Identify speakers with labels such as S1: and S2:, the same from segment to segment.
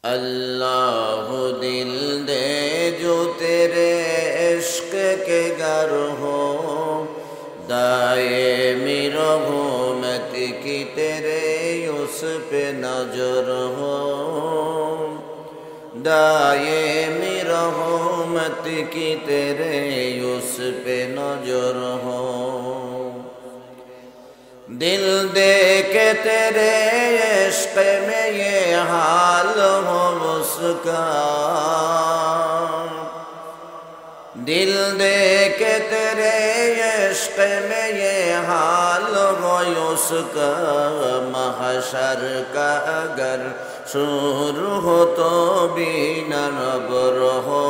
S1: अल्लाह दिल दे जो तेरे इश्क के गर हो, दाए मेरा मत की तेरे उस पे नजर हो, दाए मेरा मत की तेरे उस पे नजर हो। दिल दे के तेरे इश्क में ये हाल हो उसका, दिल दे के तेरे इश्क में ये हाल हो उसका। महशर का अगर शुरू हो तो भी न नबर हो,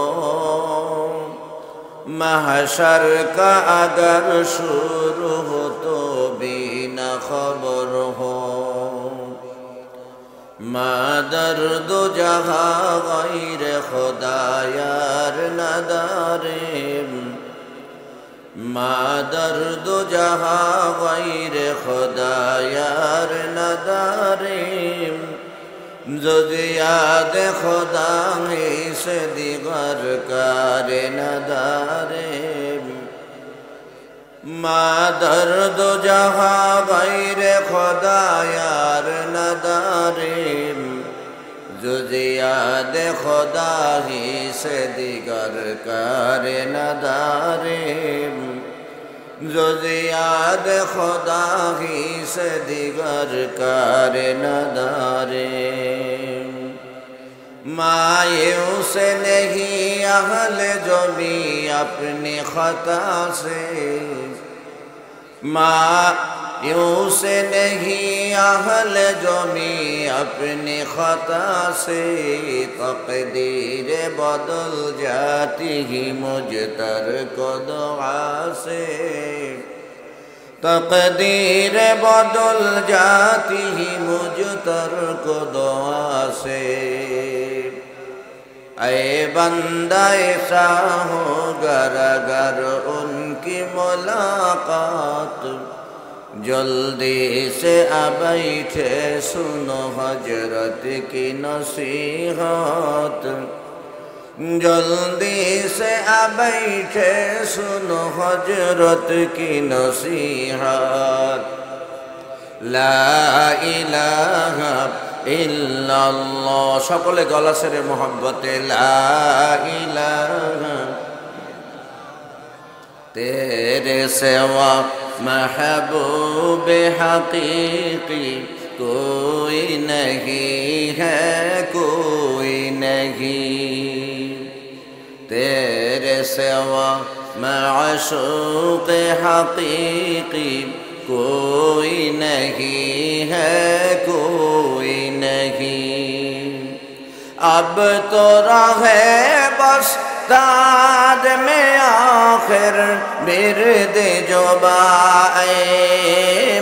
S1: महशर का अगर शुरू हो तो भी न खबर हो। दर्द जहाँ गैर खुदा यार नदारे, दर्द जहाँ गैर खुदा यार नदारे, याद खुदा से दिगर कार नदारे। दर्द जहाँ गैर खुदा यार नदारे, याद खुदा ही से दिगर कार नदारे, याद खुदा ही से दिगर कार नदारे। मायूं से नहीं अहले जो भी अपनी खता से, मायूं से नहीं अहले जो भी अपनी खता से। तकदीर बदल जाती ही मुझतर को दुआ से, तकदीर बदल जाती ही मुझतर को दुआ से। ऐ बंदा ऐसा हो गर अगर उनकी मुलाकात, जल्दी से बैठे सुनो हजरत की नसीहत, जल्दी से बैठे सुनो हजरत की नसीहत। ला इलाहा इल्लल्लाह सकले गला सेरे मोहब्बते ला इलाहा, तेरे सिवा महबूब हकीकी कोई नहीं है, कोई नहीं। तेरे सिवा माशूक़ हकीकी कोई नहीं है, कोई नहीं। अब तो रहे बस दाद में आखिर बिरद जो बाए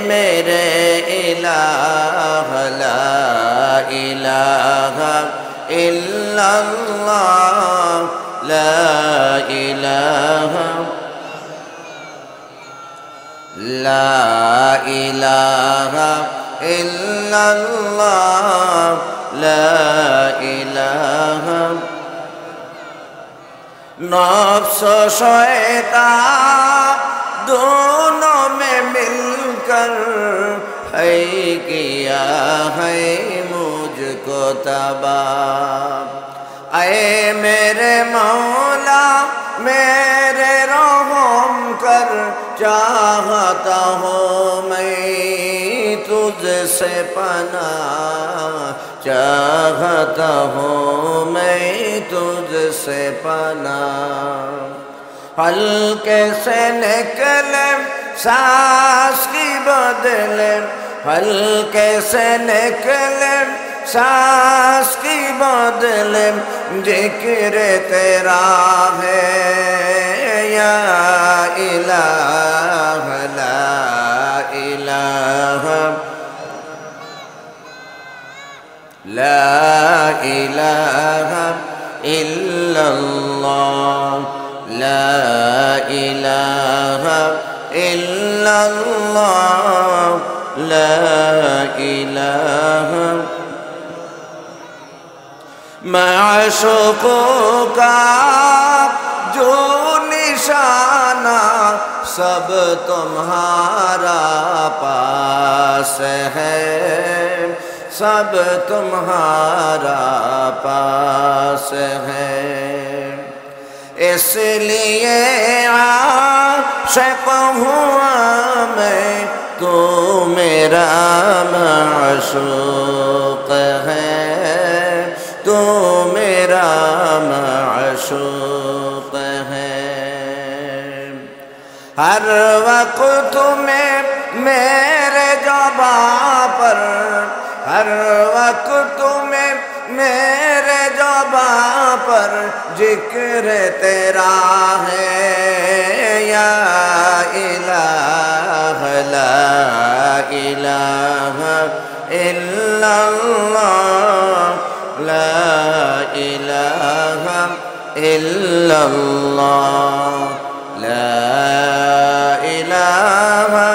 S1: मेरे इलाह, ला इलाहा इल्लल्लाह, ला इलाहा, ला इलाहा इल्लल्लाह, ला इलाहा। नफ्स शैतान दोनों में मिलकर है किया है मुझको तबाह। ऐ मेरे मौला मेरे रहम कर, चाहता हूँ मैं तुझसे पनाह, चाहता हूँ मैं तुझसे पनाह। हल्के से निकले सांस की बदले, हल्के से निकले सांस की बदले, जिक्र तेरा है या इलाह, ला इलाहा, ला इलाहा इल्लल्लाह, ला इलाहा इल्लल्लाह, ला इलाहा माशूक़ों का जो निशाना सब तुम्हारा पास है, सब तुम्हारा पास है। इसलिए आशिक़ हुआ मैं, तू मेरा माशूक़ है, तू मेरा माशूक़ है। हर वक्त में मेरे जुबां पर, हर वक्त में मेरे जुबां पर जिक्र तेरा है। या इलाह ला इलाहा इल्लल्लाह, ला इलाहा इल्लल्लाह, ला इलाहा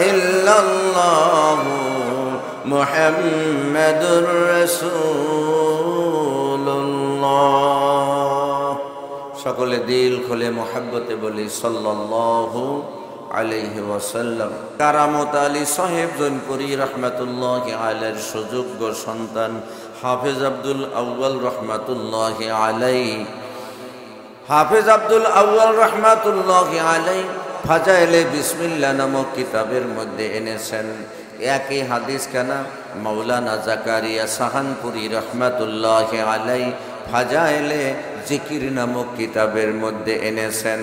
S1: इल्लल्लाह मुहम्मदुर রাসূলুল্লাহ। সকলে দিল খুলে মোহাব্বতে বলি সাল্লাল্লাহু আলাইহি ওয়াসাল্লাম। কারামত আলী সাহেব জৈনপুরী রহমাতুল্লাহি আলাইহির সুযোগ্য সন্তান হাফেজ আব্দুল আউয়াল রহমাতুল্লাহি আলাইহি, হাফেজ আব্দুল আউয়াল রহমাতুল্লাহি আলাইহি ফাজাইলে বিসমিল্লাহ নামক কিতাবের মধ্যে এনেছেন একই হাদিস কেনা মৌলানা জাকারিয়া সাহানপুরী রহমাতুল্লাহি আলাইহি ফাজাইলে জিকির নামক কিতাবের মধ্যে এনেছেন।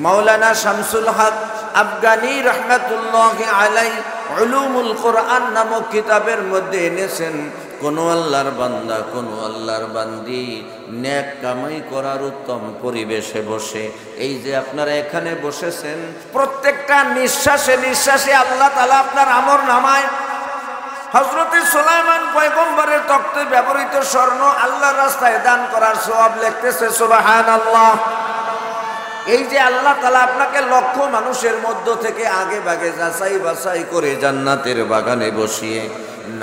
S1: মৌলানা শামসুল হক আফগানি রহমাতুল্লাহি আলাইহি উলুমুল কোরআন নামক কিতাবের মধ্যে এনেছেন কোন আল্লাহর বান্দা, কোন আল্লাহর বান্দি নেক কামাই করার উত্তম পরিবেশে বসে, এই যে আপনারা এখানে বসেছেন, প্রত্যেকটা নিঃশ্বাসে নিঃশ্বাসে আল্লাহ তাআলা আপনার আমল নামায় হযরতে সুলাইমান পয়গম্বরের তখ্তে ব্যবহৃত স্বর্ণ আল্লাহর রাস্তায় দান করার সওয়াব লিখতেছে। সুবহানাল্লাহ। এই যে আল্লাহ তাআলা আপনাকে লক্ষ মানুষের মধ্য থেকে আগে ভাগে যাচাই বাছাই করে জান্নাতের বাগানে বসিয়ে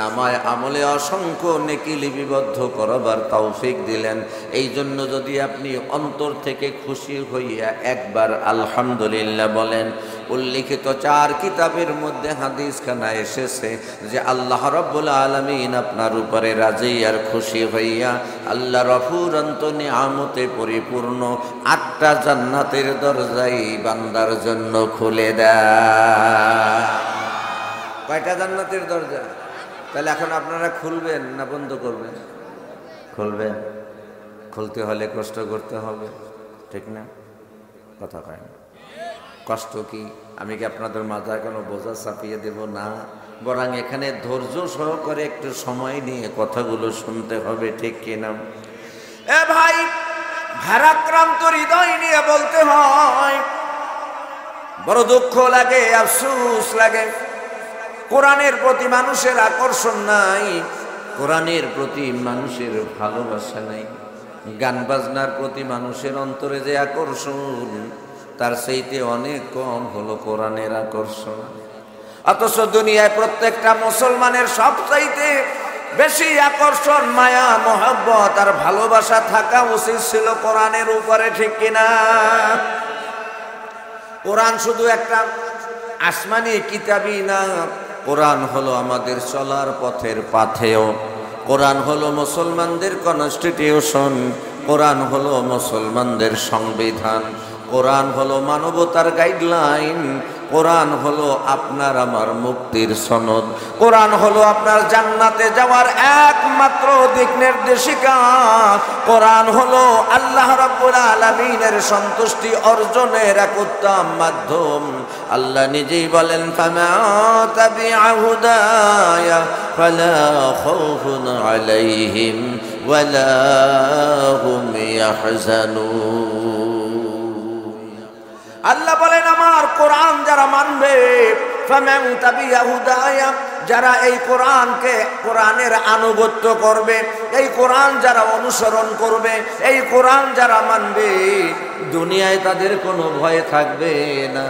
S1: নামায় আমলে অসংখ্য নেকি লিপিবদ্ধ করবার তৌফিক দিলেন, এই জন্য যদি আপনি অন্তর থেকে খুশি হইয়া একবার আলহামদুলিল্লাহ বলেন। উল্লিখিত 4 কিতাবের মধ্যে হাদিসখানা এসেছে যে আল্লাহ রাব্বুল আলামিন আপনার উপরে রাজি আর খুশি হইয়া আল্লাহ রফুরন্ত নিয়ামতে পরিপূর্ণ 8টা জান্নাতের দরজাই বান্দার জন্য খুলে দেয়। কয়টা জান্নাতের দরজা? তাহলে এখন আপনারা খুলবেন না বন্ধ করবেন? খুলবেন। খুলতে হলে কষ্ট করতে হবে, ঠিক না? কথা কয় না। কষ্ট কি? আমি কি আপনাদের মাথায় কোনো বোঝা চাপিয়ে দেব? না, বরং এখানে ধৈর্য সহকারে একটু সময় নিয়ে কথাগুলো শুনতে হবে, ঠিক কিনা? এ ভাই, ভারাক্রান্ত হৃদয় নিয়ে বলতে হয়, বড় দুঃখ লাগে, আফসোস লাগে। কোরআনের প্রতি মানুষের আকর্ষণ নাই, কোরআনের প্রতি মানুষের ভালোবাসা নাই, গান বাজনার প্রতি মানুষের অন্তরে যে আকর্ষণ তার চাইতে অনেক কম হলো কোরআনের আকর্ষণ। অথচ দুনিয়ায় প্রত্যেকটা মুসলমানের সবচাইতে বেশি আকর্ষণ, মায়া, মহব্বত আর ভালোবাসা থাকা উচিত ছিল কোরআনের উপরে, ঠিক কিনা? কোরআন শুধু একটা আসমানি কিতাবই না, কোরআন হলো আমাদের চলার পথের পাথেয়, কোরআন হলো মুসলমানদের কনস্টিটিউশন, কোরআন হলো মুসলমানদের সংবিধান, কোরআন হলো মানবতার গাইডলাইন, কোরআন হলো আপনার আমার মুক্তির সনদ, কোরআন হলো আপনার জান্নাতে যাওয়ার একমাত্র দিক নির্দেশিকা, কোরআন হলো আল্লাহ রাব্বুল আলামিনের সন্তুষ্টি অর্জনের এক উত্তম মাধ্যম। আল্লাহ নিজেই বলেন, ফামা তাবিআ হুদায়া ফালা খাউফুন আলাইহিম ওয়ালা হুম ইয়াহজানুন। আল্লাহ বলেন, আমার কোরআন যারা মানবে, ফামান তাবিআ হুদায়া, যারা এই কোরআনকে, কোরআনের আনুগত্য করবে, এই কোরআন যারা অনুসরণ করবে, এই কোরআন যারা মানবে, দুনিয়ায় তাদের কোনো ভয় থাকবে না,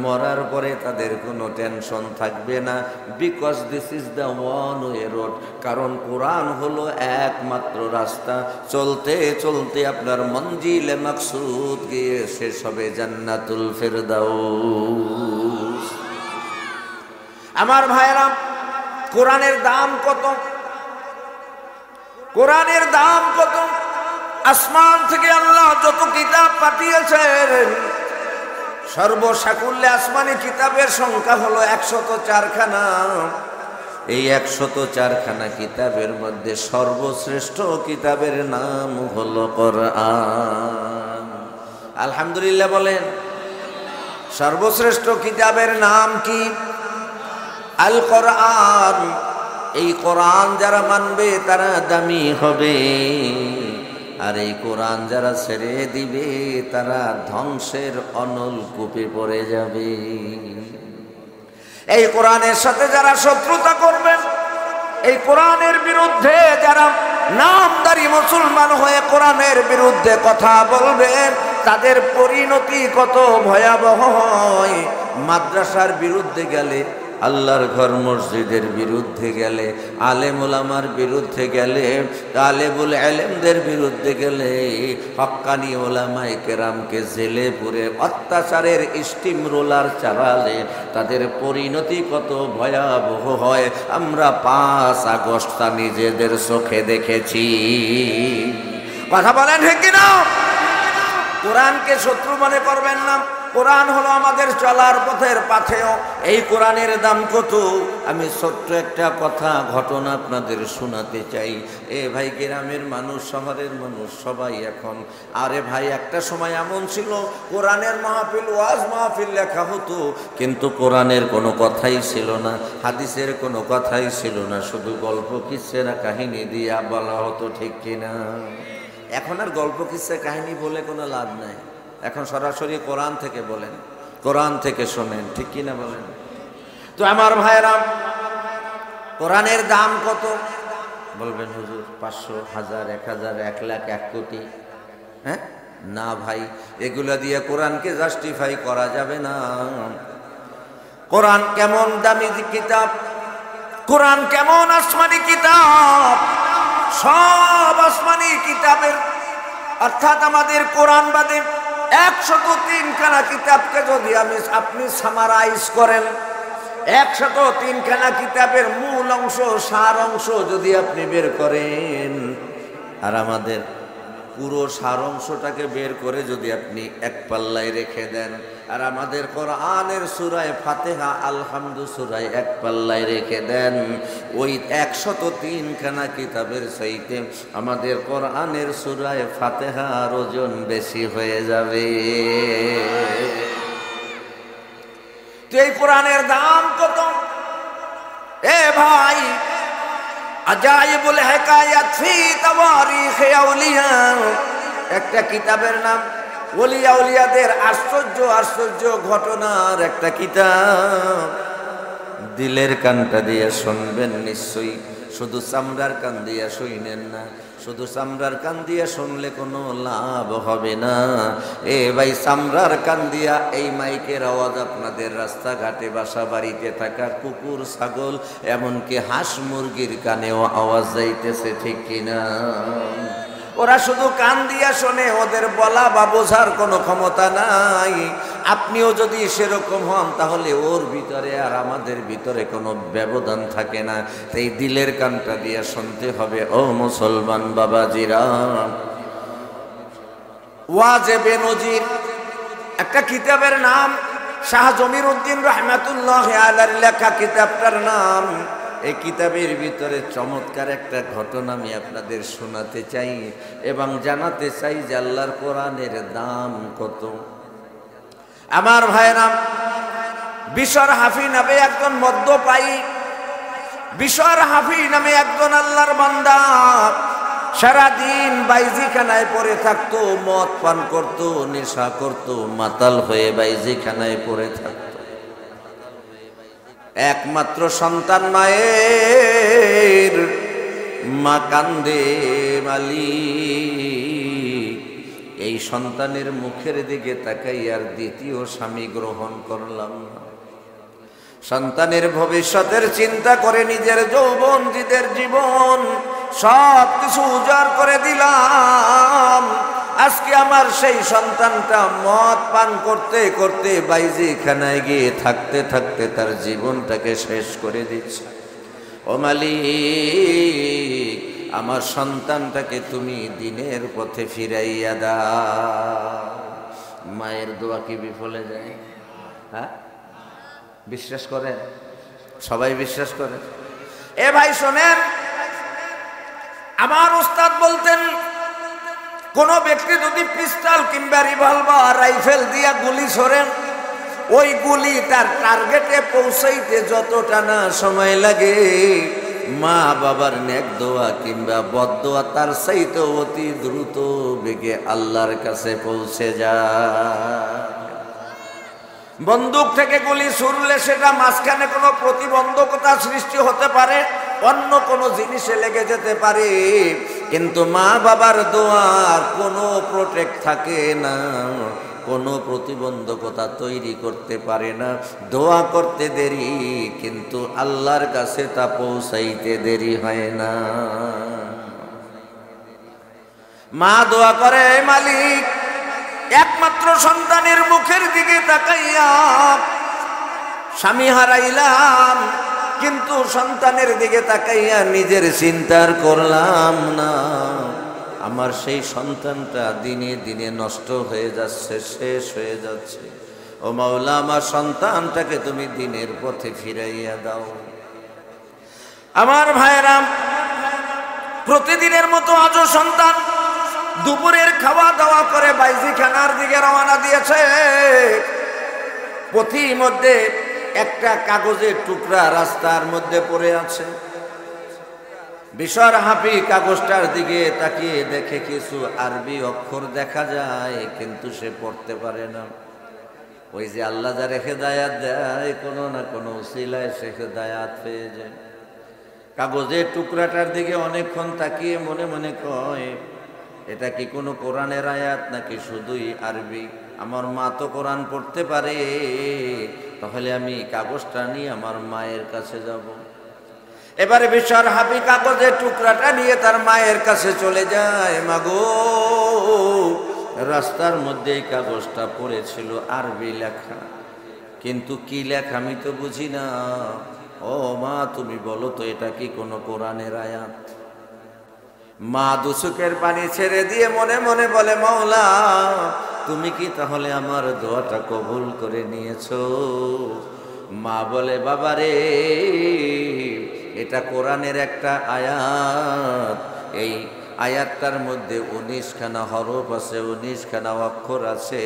S1: মরার পরে তাদের কোনো টেনশন থাকবে না, because this is the one way road. কারণ কোরআন হলো একমাত্র রাস্তা, চলতে চলতে আপনার মঞ্জিলে মাকসুদ গিয়ে শেষ হবে জান্নাতুল ফেরদাউস। আমার ভাইরা, কোরআনের দাম কত? কোরআনের দাম কত? আসমান থেকে আল্লাহ যত কিতাব পাঠিয়েছেন, সর্বসাকুল্যে আসমানি কিতাবের সংখ্যা হলো 104 খানা। এই 104 খানা কিতাবের মধ্যে সর্বশ্রেষ্ঠ কিতাবের নাম হলো কোরআন। আলহামদুলিল্লাহ বলেন। সর্বশ্রেষ্ঠ কিতাবের নাম কি? আল কোরআন। এই কোরআন যারা মানবে তারা দামি হবে, আর এই কোরআন যারা ছেড়ে দিবে তারা ধ্বংসের অনল কূপে পড়ে যাবে। এই কোরআনের সাথে যারা শত্রুতা করবেন, এই কোরআনের বিরুদ্ধে যারা নামদারি মুসলমান হয়ে কোরআনের বিরুদ্ধে কথা বলবেন, তাদের পরিণতি কত ভয়াবহ হয়। মাদ্রাসার বিরুদ্ধে গেলে, আল্লাহর ঘর মসজিদের বিরুদ্ধে গেলে, আলেম ওলামার বিরুদ্ধে গেলে, তালেবুল ইলমদের বিরুদ্ধে গেলে, হক্কানি ওলামায়ে কেরামকে জেলে পুরে অত্যাচারের স্টিম রোলার চালালে তাদের পরিণতি কত ভয়াবহ হয় আমরা 5 আগস্ট তা নিজেদের চোখে দেখেছি। কথা বলেন ঠিক কিনা? কোরআনকে শত্রু মনে করবেন না। কোরআন হলো আমাদের চলার পথের পাথেয়। এই কোরআনের দাম কত? আমি ছোট্ট একটা কথা ঘটনা আপনাদের শোনাতে চাই। ভাই, গ্রামের মানুষ, শহরের মানুষ সবাই এখন, আরে ভাই, একটা সময় এমন ছিল কোরআনের মাহফিল, ওয়াজ মাহফিল লেখা হতো, কিন্তু কোরআনের কোনো কথাই ছিল না, হাদিসের কোনো কথাই ছিল না, শুধু গল্প কিসসা কাহিনী দিয়া বলা হতো, ঠিক কিনা? এখন আর গল্প কিসসা কাহিনী বলে কোনো লাভ নাই। এখন সরাসরি কোরআন থেকে বলেন, কোরআন থেকে শোনেন, ঠিক কিনা বলেন? তো আমার ভাইরা, কোরআনের দাম কত? বলবেন হুজুর 500, 1000, 1000, 1 লাখ, 1 কোটি। হ্যাঁ না ভাই, এগুলা দিয়ে কোরআনকে জাস্টিফাই করা যাবে না। কোরআন কেমন দামি কিতাব, কোরআন কেমন আসমানি কিতাব। সব আসমানি কিতাবের, অর্থাৎ আমাদের কোরআন বাদে 103 খানা কিতাবকে যদি আপনি সামারাইজ করেন, 103 খানা কিতাবের মূল অংশ, সার অংশ যদি আপনি বের করেন, আর আমাদের পুরো সার অংশটাকে বের করে যদি আপনি এক পাল্লায় রেখে দেন, আর আমাদের কোরআনের সূরায়ে ফাতিহা, আলহামদু সূরায় এক পাল্লায় রেখে দেন, ওই 103 খানা কিতাবের চাইতে আমাদের কোরআনের সূরায়ে ফাতিহার ওজন বেশি হয়ে যাবে। তো এই কোরআনের দাম কত? ভাই, আজাইবুল হিকায়াত ফি তাওয়ারিখ আউলিয়া, একটা কিতাবের নাম। ওলিয়া উলিয়াদের আশ্চর্য আশ্চর্য ঘটনার একটা কিতাব। দিলের কানটা দিয়ে শুনবেন নিশ্চয়ই, শুধু চামড়ার কান দিয়ে শুনেন না। শুধু চামড়ার কান দিয়ে শুনলে কোনো লাভ হবে না। ভাই, চামড়ার কান দিয়া এই মাইকের আওয়াজ আপনাদের রাস্তাঘাটে, বাসা বাড়িতে থাকা কুকুর, ছাগল, এমনকি হাঁস মুরগির কানেও আওয়াজ যাইতেছে, ঠিক কিনা? ওরা শুধু কান দিয়া শোনে, ওদের বলা বা বোঝার কোনো ক্ষমতা নাই। আপনিও যদি সেরকম হন, তাহলে ওর ভিতরে আর আমাদের ভিতরে কোনো ব্যবধান থাকে না। এই দিলের কানটা দিয়া শুনতে হবে। ও মুসলমান বাবাজিরা, ওয়াজে বেনজির একটা কিতাবের নাম, শাহ জমির উদ্দিন রহমাতুল্লাহ আলাইহির লেখা কিতাবটার নাম। এই কিতাবের ভিতরে চমৎকার একটা ঘটনা আমি আপনাদের শোনাতে চাই এবং জানাতে চাই যে আল্লাহর কোরআনের দাম কত। আমার ভাইরা, বিশর হাফি নামে একজন মদ্যপায়ী, বিশর হাফি নামে একজন আল্লাহর বান্দা সারাদিন বাইজিখানায় পড়ে থাকতো, মদ পান করতো, নেশা করতো, মাতাল হয়ে বাইজিখানায় পড়ে থাকতো। একমাত্র সন্তান মায়ের, মা কান্দে মালিক, এই সন্তানের মুখের দিকে তাকাই আর দ্বিতীয় স্বামী গ্রহণ করলাম না। সন্তানের ভবিষ্যতের চিন্তা করে নিজের যৌবন, নিজের জীবন সব কিছু উজাড় করে দিলাম। আজকে আমার সেই সন্তানটা মদ পান করতে করতে বাইজিখানায় গিয়ে থাকতে থাকতে তার জীবনটাকে শেষ করে দিচ্ছে। ও মালিক, আমার সন্তানটাকে তুমি দিনের পথে ফিরাইয়া দাও। মায়ের দোয়া কি বিফলে যায়? হ্যাঁ, বিশ্বাস করেন? সবাই বিশ্বাস করেন? এ ভাই শোনেন, আমার উস্তাদ বলতেন, কোন ব্যক্তি যদি পিস্তল কিংবা রিভলভার রাইফেল দিয়া গুলি ছোড়েন, ওই গুলি তার টার্গেটে পৌঁছাইতে যতটা না সময় লাগে, মা বাবার নেক দোয়া কিংবা বদদোয়া তার চাইতে অতি দ্রুত বেগে আল্লাহর কাছে পৌঁছে যায়। বন্দুক থেকে গুলি ছুড়লে সেটা মাঝখানে কোনো প্রতিবন্ধকতা সৃষ্টি হতে পারে, অন্য কোনো জিনিসে লেগে যেতে পারে, কিন্তু মা বাবার দোয়ার কোনো প্রোটেক্ট থাকে না, কোনো প্রতিবন্ধকতা তৈরি করতে পারে না। দোয়া করতে দেরি, কিন্তু আল্লাহর কাছে তা পৌঁছাইতে দেরি হয় না। মা দোয়া করে, মালিক একমাত্র সন্তানের মুখের দিকে তাকাইয়া স্বামী হারাইলাম, কিন্তু সন্তানের দিকে তাকাইয়া নিজের চিন্তার করলাম না। আমার সেই সন্তানটা দিনে দিনে নষ্ট হয়ে যাচ্ছে, শেষ হয়ে যাচ্ছে। ও মাওলা, আমার সন্তানটাকে তুমি দিনের পথে ফিরাইয়া দাও। আমার ভাইরা, প্রতিদিনের মতো আজও সন্তান দুপুরের খাওয়া দাওয়া করে বাইজিখানার দিকে রওনা দিয়েছে। পথিমধ্যে একটা কাগজের টুকরা রাস্তার মধ্যে পড়ে আছে। বিশর হাফি কাগজটার দিকে তাকিয়ে দেখে কিছু আরবি অক্ষর দেখা যায়, কিন্তু সে পড়তে পারে না। ওই যে আল্লাহ যারে হেদায়াত দেয়, কোনো না কোনো উসিলায় সে হেদায়াত পেয়ে যায়। কাগজের টুকরাটার দিকে অনেকক্ষণ তাকিয়ে মনে মনে কয়, এটা কি কোনো কোরআনের আয়াত নাকি শুধুই আরবি? আমার মা তো কোরআন পড়তে পারে, তাহলে আমি কাগজটা নিয়ে আমার মায়ের কাছে যাব। এবারে বিশর হাফি কাগজের টুকরাটা নিয়ে তার মায়ের কাছে চলে যায়। মাগো, রাস্তার মধ্যে এই কাগজটা পড়েছিল, আরবি লেখা, কিন্তু কি লেখা আমি তো বুঝি না। ও মা, তুমি বলো তো, এটা কি কোনো কোরআনের আয়াত? মা দুচোখের পানি ছেড়ে দিয়ে মনে মনে বলে, মাওলা, তুমি কি তাহলে আমার দোয়াটা কবুল করে নিয়েছো? মা বলে, বাবারে, এটা কোরআনের একটা আয়াত। এই আয়াতটার মধ্যে 19খানা হরফ আছে, 19খানা অক্ষর আছে,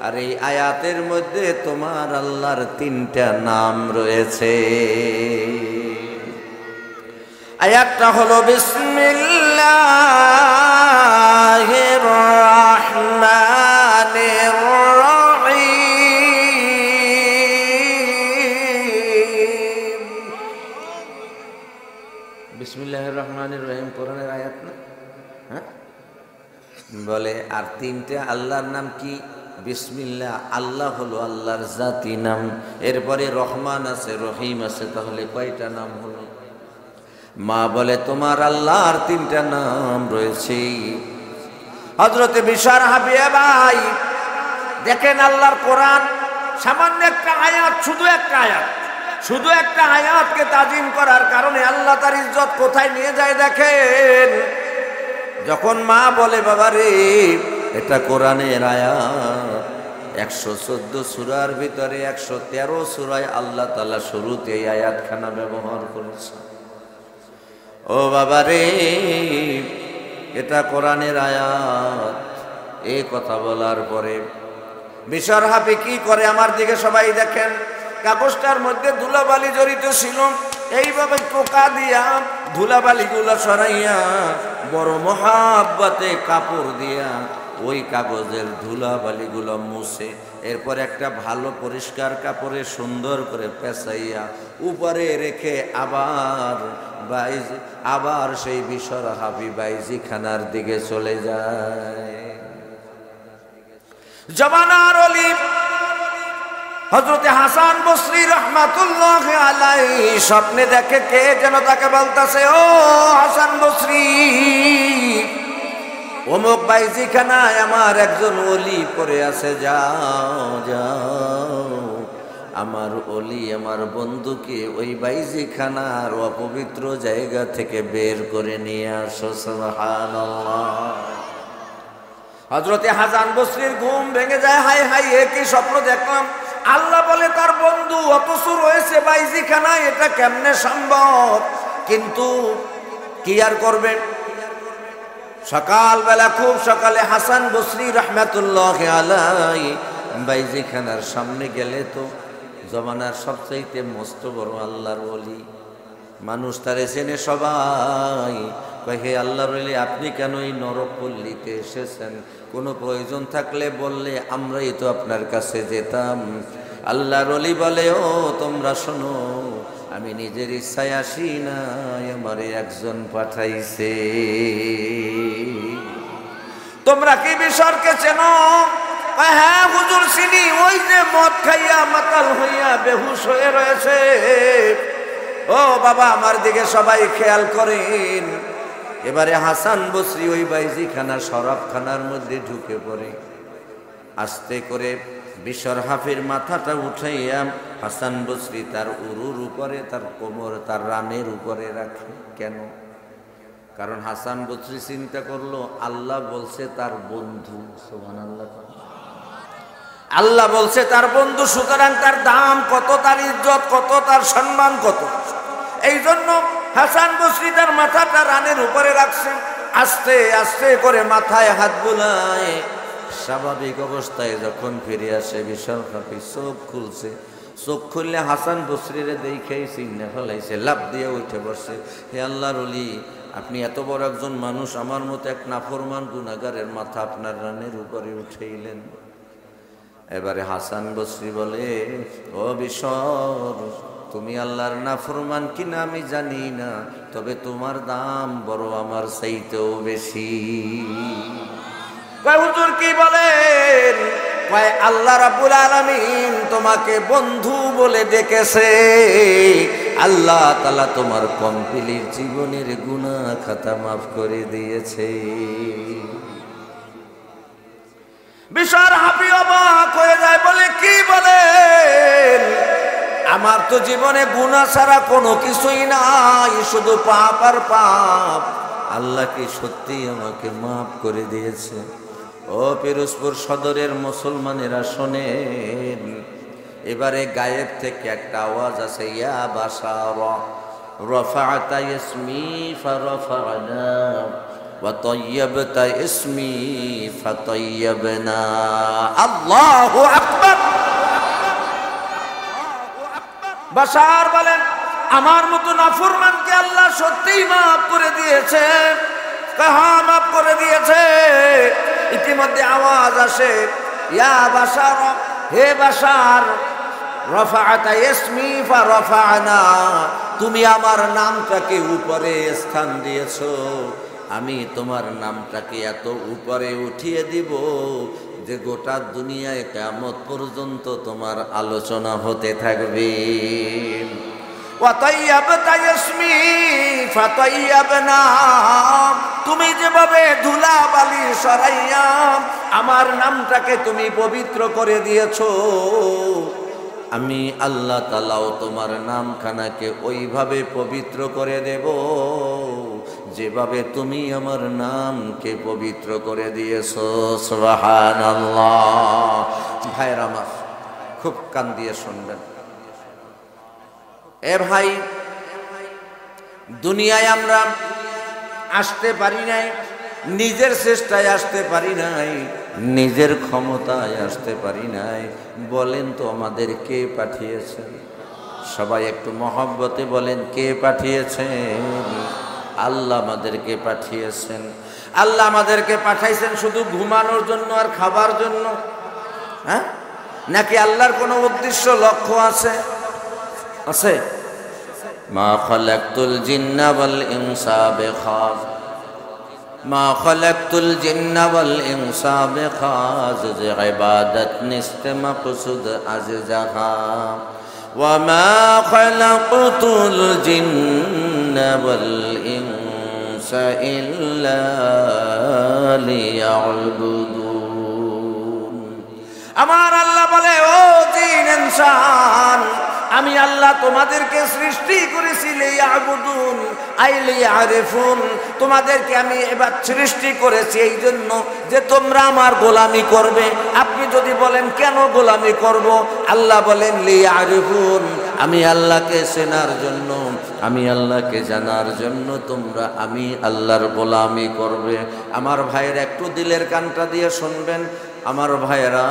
S1: আর এই আয়াতের মধ্যে তোমার আল্লাহর 3টা নাম রয়েছে। আয়াতটা হলো বিসমিল্লাহির রহমানির রহিম। বিসমিল্লাহির রহমানির রহিম কোরআনের আয়াত না? হ্যাঁ, বলে। আর 3টা আল্লাহর নাম কি? বিসমিল্লাহ, আল্লাহ হলো আল্লাহর জাতি নাম। এরপরে রহমান আছে, রহিম আছে, তাহলে কয়টা নাম হলো? মা বলে, তোমার আল্লাহর 3টা নাম রয়েছে। হযরতে বিশর হাবিয়া ভাই দেখেন, আল্লাহর কোরআন সামান্য একটা আয়াত, শুধু একটা আয়াতকে তাজিম করার কারণে আল্লাহ তার ইজ্জত কোথায় নিয়ে যায় দেখেন। যখন মা বলে, বাবা রে, এটা কোরআনের আয়াত, 114 সূরার ভিতরে 113 সূরায় আল্লাহ তাআলা শুরুতে এই আয়াতখানা ব্যবহার করেছে। ও বাবা রে, এটা কোরআনের আয়াত। এই কথা বলার পরে বিশর হাফি কি করে, আমার দিকে সবাই দেখেন, কাগজটার মধ্যে ধুলাবালি জড়িত ছিল। এইভাবে টোকা দিয়া ধুলাবালিগুলো সরাইয়া বড় মহাব্বতে কাপড় দিয়া ওই কাগজের ধুলাবালিগুলো মুছে, এরপর একটা ভালো পরিষ্কার কাপড়ে সুন্দর করে পেঁচাইয়া উপরে রেখে আবার সেই বিশর হাফি বাইজিখানার দিকে চলে যায়। জমানার ওলি হযরতে হাসান বসরি রাহমাতুল্লাহ আলাইহি স্বপ্নে দেখে কে যেন তাকে বলতেছে, ও হাসান বসরি, অমুক বাইজিখানায় আমার একজন ওলি পড়ে আছে, যাও যাও আমার ওলি আমার বন্ধুকে ওই বাইজিখানার অপবিত্র জায়গা থেকে বের করে নিয়ে আসো। সুবহানাল্লাহ। হযরতে হাসান বসরির ঘুম ভেঙে যায়, হাই হাই এ কি স্বপ্ন দেখলাম। আল্লাহ বলে তার বন্ধু অপসু রয়েছে বাইজিখানায়, এটা কেমনে সম্ভব? কিন্তু কি আর করবেন, সকালবেলা খুব সকালে হাসান বসরি রাহমাতুল্লাহ আলাইহি বাইজিখানার সামনে গেলে তো জমানার সবচাইতে মস্ত বড় আল্লাহর ওলি, মানুষ তারে চেনে সবাই। কয়, হে আল্লাহর ওলি, আপনি কেন এই নরকপল্লীতে এসেছেন? কোনো প্রয়োজন থাকলে বললে আমরাই তো আপনার কাছে যেতাম। আল্লাহর ওলি বলে, ও তোমরা শোনো, আমি নিজের ইচ্ছায় আসি না, আমারে একজন পাঠাইছে। তোমরা কি বিশরকে চেনো? হ্যাঁ হুজুর চিনি, ওই যে মদ খাইয়া মাতাল হইয়া বেহুশ হয়ে রয়েছে। ও বাবা, আমার দিকে সবাই খেয়াল করেন। এবারে হাসান বসরি ওই বাইজিখানা শরাবখানার মধ্যে ঢুকে পড়ে, আস্তে করে বিশর হাফির মাথাটা উঠাইয়া হাসান বসরি তার উরুর উপরে, তার কোমর, তার রানের উপরে রাখে। কেন? কারণ হাসান বসরি চিন্তা করলো আল্লাহ বলছে তার বন্ধু। সুবহানাল্লাহ। আল্লাহ বলছে তার বন্ধু, সুতরাং তার দাম কত, তার ইজ্জত কত, তার সম্মান কত। এই জন্য হাসান বসরি তার মাথাটা রানের উপরে রাখছে, আস্তে আস্তে করে মাথায় হাত বুলায়। স্বাভাবিক অবস্থায় যখন ফিরে আসে বিশাল হাফি চোখ খুলছে, চোখ খুললে হাসান বসরিরে দেখেই চিন্তা ফেলাইছে, লাফ দিয়ে উঠে বসে, হে আল্লাহর ওলি, আপনি এত বড় একজন মানুষ, আমার মতো এক নাফরমান গুনাহগারের মাথা আপনার রানের উপরে উঠাইলেন। এবারে হাসান বসরি বলে, ও বিশর, তুমি আল্লাহর নাফরমান কিনা আমি জানি না, তবে তোমার দাম বড় আমার চাইতেও বেশি। কয় হুজুর কি বলেন? কয় আল্লাহ রাব্বুল আলামিন তোমাকে বন্ধু বলে ডেকেছে। আল্লাহ তাআলা তোমার কমপ্লিট জীবনের গুনাহ খাতা মাফ করে দিয়েছে। বিশার হাফি অবাক হয়ে যায়, বলে কি বলেন? আমার তো জীবনে গুনাহ ছাড়া কোনো কিছুই নাই, শুধু পাপ আর পাপ। আল্লাহ কি সত্যি আমাকে মাফ করে দিয়েছে? ও পিরোজপুর সদরের মুসলমানেরা শোনেন, এবারে গায়েব থেকে একটা আওয়াজ আছে, ইয়া বাশারা রাফা'তা ইসমি ফারাফা'না ওয়া তাইয়াবতা ইসমি ফাতাইয়াবনা। আল্লাহু আকবার। বাশার বলেন, আমার মতো নাফরমানকে আল্লাহ সত্যিই মাফ করে দিয়েছে। হ্যাঁ, মাফ করে দিয়েছে। ইতিমধ্যে আওয়াজ আসে, ইয়া বাশার, হে বাশার, রাফা'তা ইসমি ফারাফা'না, তুমি আমার নামটাকে উপরে স্থান দিয়েছো, আমি তোমার নামটাকে এত উপরে উঠিয়ে দিব যে গোটা দুনিয়ায় কিয়ামত পর্যন্ত তোমার আলোচনা হতে থাকবে। ওয়া তাইয়াবতা ইসমি ফাতাইয়াবনা, তুমি যেভাবে ধুলা বালি সরাইয়া আমার নামটাকে তুমি পবিত্র করে দিয়েছো, আমি আল্লাহ তাআলাও তোমার নামখানাকে ওইভাবে পবিত্র করে দেব যেভাবে তুমি আমার নামকে পবিত্র করে দিয়েছো। সুবহানাল্লাহ। ভাইরা আমার, খুব কান দিয়ে শুনবেন। এ ভাই, দুনিয়ায় আমরা আসতে পারি নাই, নিজের চেষ্টায় আসতে পারি নাই, নিজের ক্ষমতায় আসতে পারি নাই। বলেন তো আমাদের কে পাঠিয়েছেন? সবাই একটু মহব্বতে বলেন, কে পাঠিয়েছেন? আল্লাহ আমাদেরকে পাঠিয়েছেন। আল্লাহ আমাদেরকে পাঠাইছেন শুধু ঘুমানোর জন্য আর খাবার জন্য? হ্যাঁ, নাকি আল্লাহর কোনো উদ্দেশ্য লক্ষ্য আছে? আছে। মা খালাকতুল জিন্না ওয়াল ইনসা বিখাস, মা খালাকতুল জিন্না ওয়াল ইনসা বিখাযিজ ইবাদাত নিস্তে মাকসুদ আজ জাহা ওয়া মা খালাকতুল জিন্না ওয়াল ইনসা ইল্লা লিয়াবুদুন। আমার আল্লাহ বলে, ও জিন ইনসান, আমি আল্লাহ তোমাদেরকে সৃষ্টি করেছি লিয়াবুদুন আই লিয়ারিফুন, তোমাদেরকে আমি এবার সৃষ্টি করেছি এই জন্য যে তোমরা আমার গোলামি করবে। আপনি যদি বলেন কেন গোলামি করব, আল্লাহ বলেন লিয়ারিফুন, আমি আল্লাহকে চেনার জন্য, আমি আল্লাহকে জানার জন্য তোমরা আমি আল্লাহর গোলামি করবে। আমার ভাইয়ের একটু দিলের কানটা দিয়ে শুনবেন আমার ভাইয়েরা,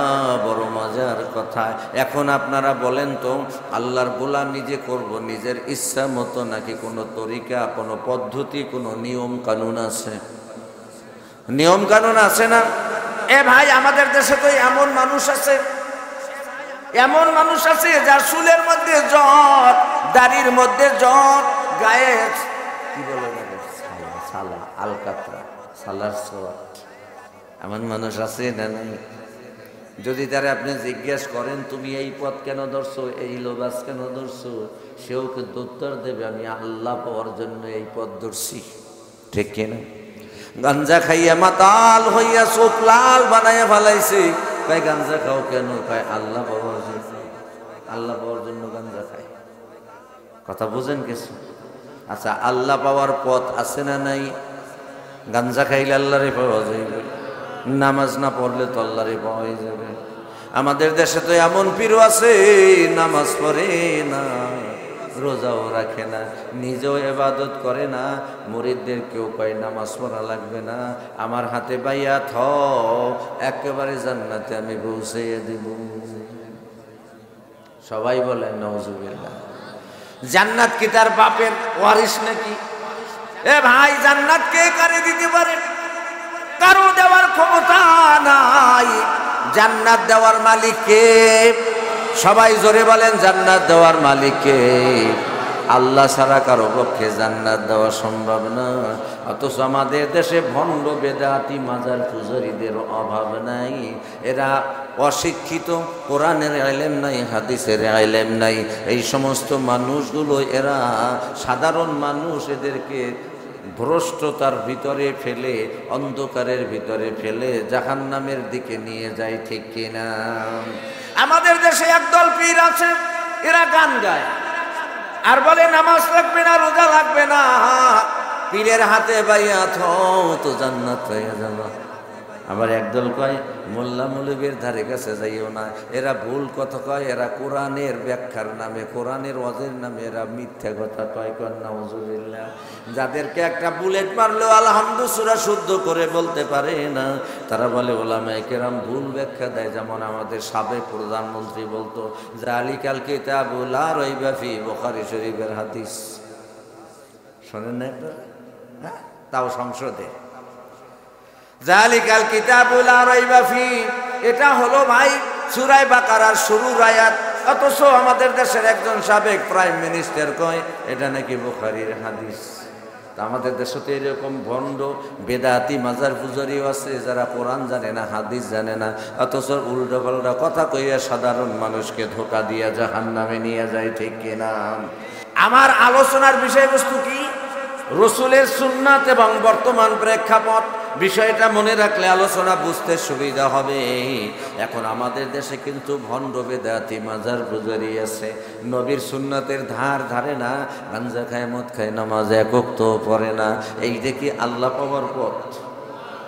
S1: বড় মজার কথা। এখন আপনারা বলেন তো, আল্লাহর গোলামি যে করব নিজের ইচ্ছা মতো নাকি কোনো তরিকা, কোনো পদ্ধতি, কোনো নিয়ম কানুন আছে? নিয়ম কানুন আছে না? এ ভাই, আমাদের দেশে তো এমন মানুষ আছে, এমন মানুষ আছে যার চুলের মধ্যে জট, দাড়ির মধ্যে জট, গায়ে কি বলে সালা, আলকাতরা, সালার সোয়া। এমন মানুষ আছে না নাই? যদি তারা আপনি জিজ্ঞেস করেন তুমি এই পথ কেন ধরছো, এই লোবাস কেন ধরছো, সেও কিন্তু উত্তর দেবে আমি আল্লাহ পাওয়ার জন্য এই পথ ধরছি। ঠিক কিনা? গাঞ্জা খাইয়া মাতাল হইয়া চোখ লাল বানাইয়া ফেলাইছে, ভাই গাঞ্জা খাও কেন? ভাই আল্লাহ পাওয়ার জন্য, আল্লাহ পাওয়ার জন্য গাঞ্জা খায়। কথা বুঝেন কিছু? আচ্ছা, আল্লাহ পাওয়ার পথ আছে না নাই? গাঞ্জা খাইলে আল্লাহরে পাওয়া যাবে, নামাজ না পড়লে তো আল্লাহরে পাওয়া যাবে। আমাদের দেশে তো এমন পীরও আছে নামাজ পড়ে না, রোজাও রাখে না, নিজেও ইবাদত করে না, মুরিদদের কেউ কয় নামাজ পড়া লাগবে না, আমার হাতে বাইয়াত হও, একেবারে জান্নাতে আমি পৌঁছাইয়া দিব। সবাই বলেন নাউজুবিল্লাহ। জান্নাত কি তার বাপের ওয়ারিস নাকি? এ ভাই, জান্নাত কে কারে দিতে পারে? কারো দেওয়ার ক্ষমতা নাই। জান্নাত দেওয়ার মালিক কে? সবাই জোরে বলেন, জান্নাত দেওয়ার মালিক কে? আল্লাহ ছাড়া কারো পক্ষে জান্নাত দেওয়া সম্ভব না। অথচ আমাদের দেশে ভণ্ড বেদাতি মাজার পূজারীদের অভাব নাই। এরা অশিক্ষিত, কোরআনের ইলম নাই, হাদিসের ইলম নাই। এই সমস্ত মানুষগুলো, এরা সাধারণ মানুষ, এদেরকে ভ্রষ্টতার ভিতরে ফেলে, অন্ধকারের ভিতরে ফেলে জাহান্নামের দিকে নিয়ে যায়। ঠিক কিনা? আমাদের দেশে একদল পীর আছে, এরা গান গায় আর বলে নামাজ লাগবে না, রোজা লাগবে না, পীরের হাতে বাইয়াত হও তো জান্নাত হয়ে যাবে। আবার একদল কয় মোল্লা মৌলবীর ধারে কাছে যাইও না। এরা ভুল কথা কয়, এরা কোরআনের ব্যাখ্যার নামে, কোরআনের ওয়াজের নামে এরা মিথ্যা কথা কয়। নাউজুবিল্লাহ। যাদেরকে একটা বুলেট মারলেও আলহামদুলিল্লাহ সূরা শুদ্ধ করে বলতে পারে না, তারা বলে ওলামায়ে কেরাম ভুল ব্যাখ্যা দেয়। যেমন আমাদের সাবেক প্রধানমন্ত্রী বলতো, যালিকাল কিতাবু লা রাইবা ফি, বুখারী শরীফের হাদিস। শোনেন না একটা? হ্যাঁ, তাও সংসদে যালিকাল কিতাবু লা রাইবা ফি, এটা হলো ভাই সূরা বাকারার শুরুর আয়াত। অথচ আমাদের দেশের একজন সাবেক প্রাইম মিনিস্টার কয় এটা নাকি বুখারীর হাদিস। তা আমাদের দেশে তো এরকম ভণ্ড বেদাতি মাজার পূজারীও আছে যারা কোরআন জানে না, হাদিস জানে না, অথচ উল্টো পাল্টা কথা কইয়া সাধারণ মানুষকে ধোঁকা দিয়া জাহান্নামে নিয়ে যায়। ঠিক কিনা? আমার আলোচনার বিষয়বস্তু কি? রসুলের সুন্নাত এবং বর্তমান প্রেক্ষাপট। বিষয়টা মনে রাখলে আলোচনা বুঝতে সুবিধা হবে। এখন আমাদের দেশে কিন্তু ভণ্ড বেদাতি মাজার পূজারী আছে, নবীর সুন্নাতের ধার ধারে না, গাঞ্জা খায়, মদ খায়, নামাজ একক তো পড়ে না। এই দেখি আল্লাহ পাওয়ার পথ।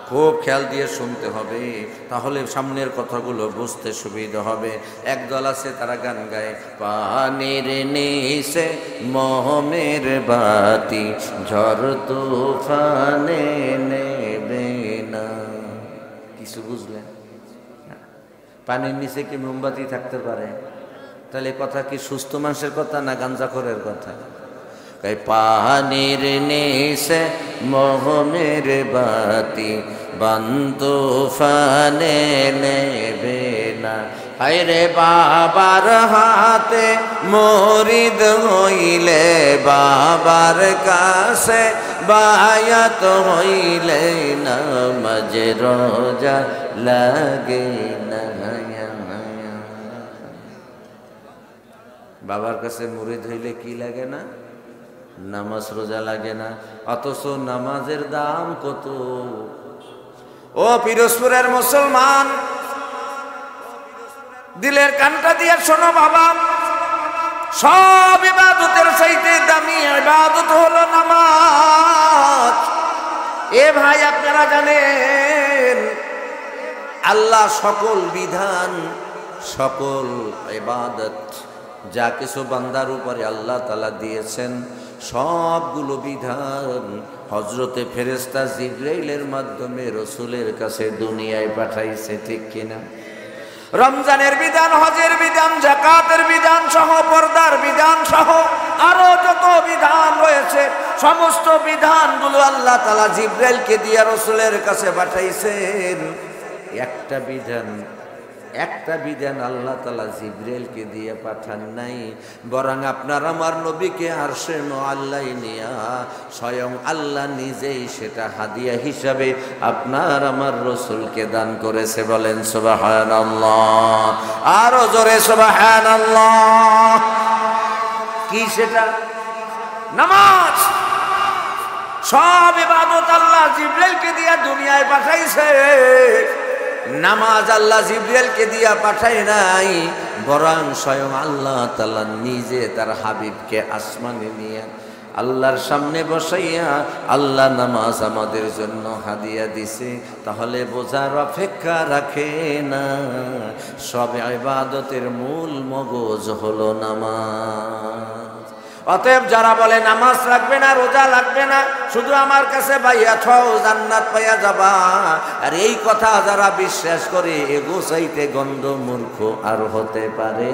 S1: খুব খেয়াল দিয়ে শুনতে হবে, তাহলে সামনের কথাগুলো বুঝতে সুবিধা হবে। একদল আছে তারা গান গায়, পানির নিচে মোহমের বাতি, ঝড় তুফানে নেবে না। কিছু বুঝলেন? পানির নিচে কি মোমবাতি থাকতে পারে? তাহলে কথা কি সুস্থ মানুষের কথা না গাঞ্জাখোরের কথা? পানির নিচে মোহমের বাতি, বন্ধু ফানে নেবে না। হায়রে বাবার হাতে মরিদ হইলে, বাবার কাছে বায়াত হইলে নামাজ রোজা লাগে না। বাবার কাছে মুরিদ হইলে কি লাগে না? নামাজ রোজা লাগে না। অথচ নামাজের দাম কত! ও পিরোজপুরের মুসলমান, দিলের কানটা দিয়ে শোনো বাবা, সব ইবাদতের চাইতে দামি ইবাদত হলো নামাজ। এ ভাই, আপনারা জানেন আল্লাহ সকল বিধান, সকল ইবাদত যা কিছু বান্দার উপরে আল্লাহ তাআলা দিয়েছেন, সবগুলো বিধান হযরতে ফেরেশতা জিবরাইলের মাধ্যমে রাসূলের কাছে দুনিয়ায় পাঠাইছে, ঠিক কিনা? রমজানের বিধান, হজের বিধান, যাকাতের বিধান সহ, পর্দার বিধান সহ আরো যত বিধান রয়েছে, সমস্ত বিধানগুলো আল্লাহ তাআলা জিবরাইলকে দিয়ে রাসূলের কাছে পাঠাইছেন। একটা বিধান আল্লাহ তাআলা জিবরাইলকে দিয়ে পাঠান নাই, বরং আপনার আমার নবীকে আরশে মুআল্লায় নিয়া স্বয়ং আল্লাহ নিজেই সেটা হাদিয়া হিসাবে আপনার আমার রাসূলকে দান করেছে। বলেন সুবহানাল্লাহ, আরো জোরে সুবহানাল্লাহ। কি সেটা? নামাজ। সব ইবাদত আল্লাহ জিবরাইলকে দিয়ে দুনিয়ায় পাঠাইছে। নামাজ আল্লাহ জিবরাইলকে দিয়া পাঠায় নাই, বরং স্বয়ং আল্লাহ তাআলা নিজে তার হাবিবকে আসমানে নিয়ে আল্লাহর সামনে বসাইয়া আল্লাহ নামাজ আমাদের জন্য হাদিয়া দিছে। তাহলে বোঝার অপেক্ষা রাখে না, সব ইবাদতের মূল মগজ হলো নামাজ। অতএব যারা বলে নামাজ লাগবে না, রোজা লাগবে না, শুধু আমার কাছে বাইয়া থাও জান্নাত পাইয়া যাবা, আর এই কথা যারা বিশ্বাস করে, এগো চাইতে গন্ধ মূর্খ আর হতে পারে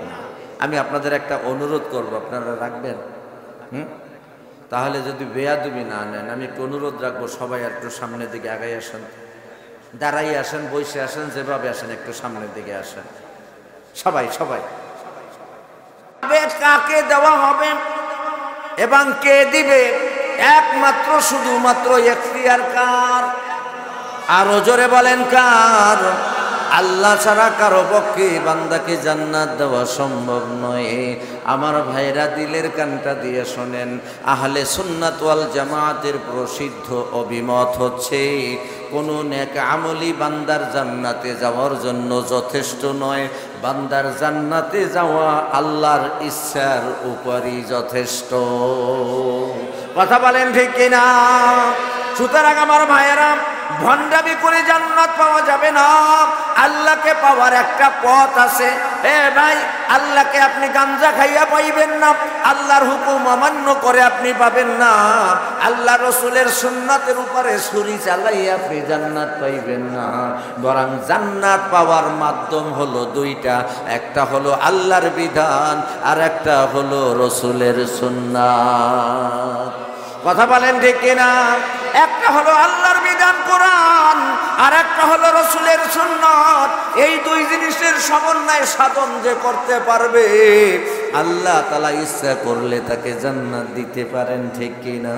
S1: না। আমি আপনাদের একটা অনুরোধ করব, আপনারা রাখবেন? তাহলে যদি বেয়াদবি না নেন, আমি একটু অনুরোধ রাখবো, সবাই একটু সামনের দিকে আগাই আসেন, দাঁড়াই আসেন, বসে আসেন, যেভাবে আসেন একটু সামনের দিকে আসেন। সবাই কাকে দেওয়া হবে এবং কে দিবে, একমাত্র শুধুমাত্র এখতিয়ার কার? আরো জোরে বলেন কার? আল্লাহ ছাড়া কারো পক্ষে বান্দাকে জান্নাত দেওয়া সম্ভব নয়। আমার ভাইরা, দিলের কানটা দিয়ে শোনেন, আহলে সুন্নাত ওয়াল জামাতের প্রসিদ্ধ অভিমত হচ্ছে, কোন নেক আমলি বান্দার জান্নাতে যাওয়ার জন্য যথেষ্ট নয়, বান্দার জান্নাতে যাওয়া আল্লাহর ইচ্ছার উপরই যথেষ্ট। কথা বলেন ঠিক কিনা? সুতরাং আমার ভাইয়েরা, ভণ্ডামি করে জান্নাত পাওয়া যাবে না। আল্লাহকে পাওয়ার একটা পথ আছে। এ ভাই, আল্লাহকে আপনি গাঞ্জা খাইয়া পাইবেন না, আল্লাহর হুকুম অমান্য করে আপনি পাবেন না, আল্লাহ রসুলের সুন্নাতের উপরে ছুরি চালাইয়া আপনি জান্নাত পাইবেন না। বরং জান্নাত পাওয়ার মাধ্যম হলো দুইটা, একটা হলো আল্লাহর বিধান, আর একটা হলো রসুলের সুন্নাত। কথা বলেন ঠিক কিনা? একটা হলো আল্লাহর বিধান কোরআন, আর একটা হলো রসুলের সুন্নাত। এই দুই জিনিসের সমন্বয় সাধন যে করতে পারবে, আল্লাহ তাআলা ইচ্ছা করলে তাকে জান্নাত দিতে পারেন, ঠিক কিনা?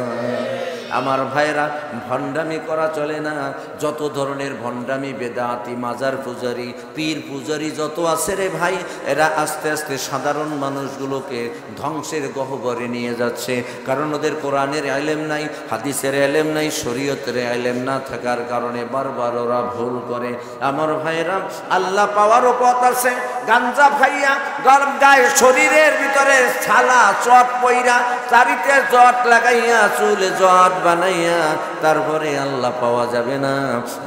S1: আমার ভাইরা, ভণ্ডামি করা চলে না। যত ধরনের ভণ্ডামি, বেদাতি, মাজার পূজারি, পীর পূজারি যত আছে রে ভাই, এরা আস্তে আস্তে সাধারণ মানুষগুলোকে ধ্বংসের গহ্বরে নিয়ে যাচ্ছে। কারণ ওদের কোরআনের ইলম নাই, হাদিসের ইলম নাই, শরীয়তের ইলম না থাকার কারণে বারবার ওরা ভুল করে। আমার ভাইরা, আল্লাহ পাওয়ারও পথ আছে। গাঞ্জা খাইয়া গায়ে শরীরের ভিতরে ছালা চট পইরা, চারিতে জট লাগাইয়া, চুলে জট বানাইয়া তারপরে আল্লাহ পাওয়া যাবে না।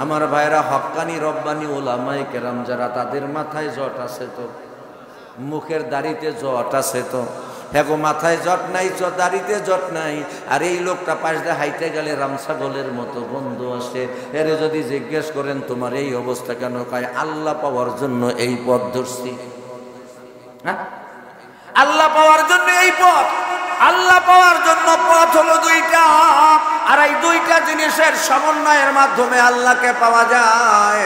S1: আমার ভাইরা, হক্কানি রব্বানি ওলামায়ে কেরাম যারা, তাদের মাথায় জট আছে তো, মুখের দাড়িতে জট আছে তো, হ্যাঁ গো, মাথায় জট নাই, দাড়িতে জট নাই, আর এই লোকটা পাশ দিয়ে হাইতে গেলে রামছাগলের মতো গন্ধ আসে। এর যদি জিজ্ঞেস করেন তোমার এই অবস্থা কেন, কয় আল্লাহ পাওয়ার জন্য এই পথ ধরছি। হ্যাঁ, আল্লাহ পাওয়ার জন্য এই পথ। আল্লাহ পাওয়ার জন্য পথ হলো দুইটা, আর এই দুইটা জিনিসের সমন্বয়ের মাধ্যমে আল্লাহকে পাওয়া যায়।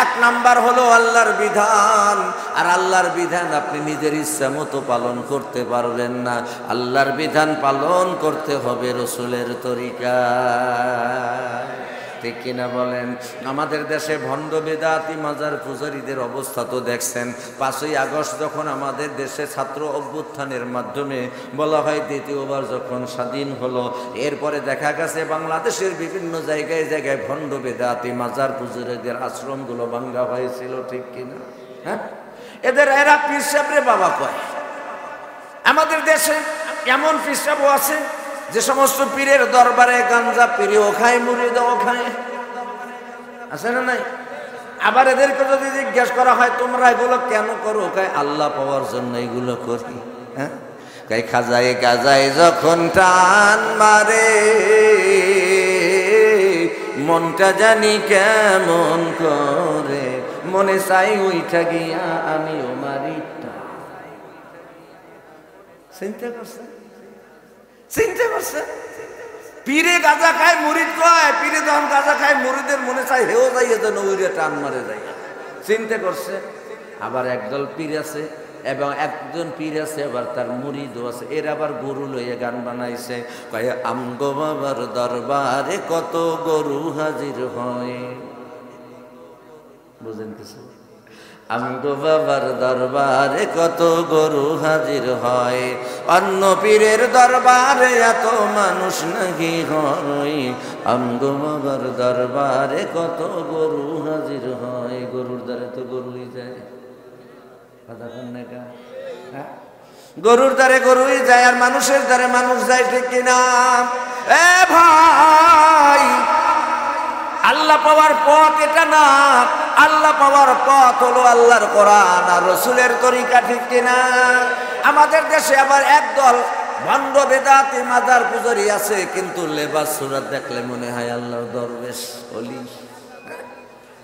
S1: এক নাম্বার হলো আল্লাহর বিধান, আর আল্লাহর বিধান আপনি নিজের ইচ্ছা মতো পালন করতে পারবেন না। আল্লাহর বিধান পালন করতে হবে রসুলের তরিকা। ঠিক কিনা বলেন? আমাদের দেশে ভণ্ড বেদাতি মাজার পূজারীদের অবস্থা তো দেখছেন। 5ই আগস্ট যখন আমাদের দেশে ছাত্র অভ্যুত্থানের মাধ্যমে বলা হয় দ্বিতীয়বার যখন স্বাধীন হলো, এরপরে দেখা গেছে বাংলাদেশের বিভিন্ন জায়গায় জায়গায় ভণ্ড বেদাতি মাজার পূজারীদের আশ্রমগুলো ভাঙ্গা হয়েছিল। ঠিক কিনা? হ্যাঁ, এরা পীর সাহেবরে বাবা কয়। আমাদের দেশে এমন পীর সাহেবও আছে যে সমস্ত পীরের দরবারে গাঞ্জা পীরও খায়, মুরিদও খায়, আছে না নাই? আবার এদেরকে যদি জিজ্ঞেস করা হয় তোমরা এগুলো কেন করো, কয় আল্লাহ পাওয়ার জন্য এগুলো করি। হ্যাঁ, কয় খাজায় গাজায় যখন টান মারে মনটা জানি কেমন করে, মনে চাই উইঠা গিয়া আমিও মারি। চিন্তা করছে? চিন্তা করছে? পীরে গাঁজা খায়, মুরিদ কয়। পীরে যখন গাঁজা খায়, মুরিদের মনে চায় হেও যাইয়ে যেন উইরে টান মারে যায়। চিন্তা করছে? আবার একদল পীর আছে এবং একজন পীর আছে আবার তার মুরিদও আছে, এর আবার গরু লইয়ে গান বানাইছে, কয় আমগো বাবার দরবারে কত গরু হাজির হয়। বুঝেন কিছু? আমগো বাবার দরবারে কত গরু হাজির হয়, অন্য পীরের দরবারে এত মানুষ নাকি হয়। আমগো বাবার দরবারে কত গরু হাজির হয়। গরুর দ্বারে তো গরুই যায়, কথা কন না? হ্যাঁ, গরুর দ্বারে গরুই যায় আর মানুষের দ্বারে মানুষ যায়। ঠিক কিনা? এ ভাই, আল্লাহ পাওয়ার পথ এটা না। আল্লাহ পাওয়ার পথ হলো আল্লাহর কোরআন আর রসুলের তরিকা। ঠিক কিনা? আমাদের দেশে আবার একদল ভণ্ড বেদাতি মাজার পূজারি আছে, কিন্তু লেবাস সুরাত দেখলে মনে হয় আল্লাহর দরবেশ ওলি।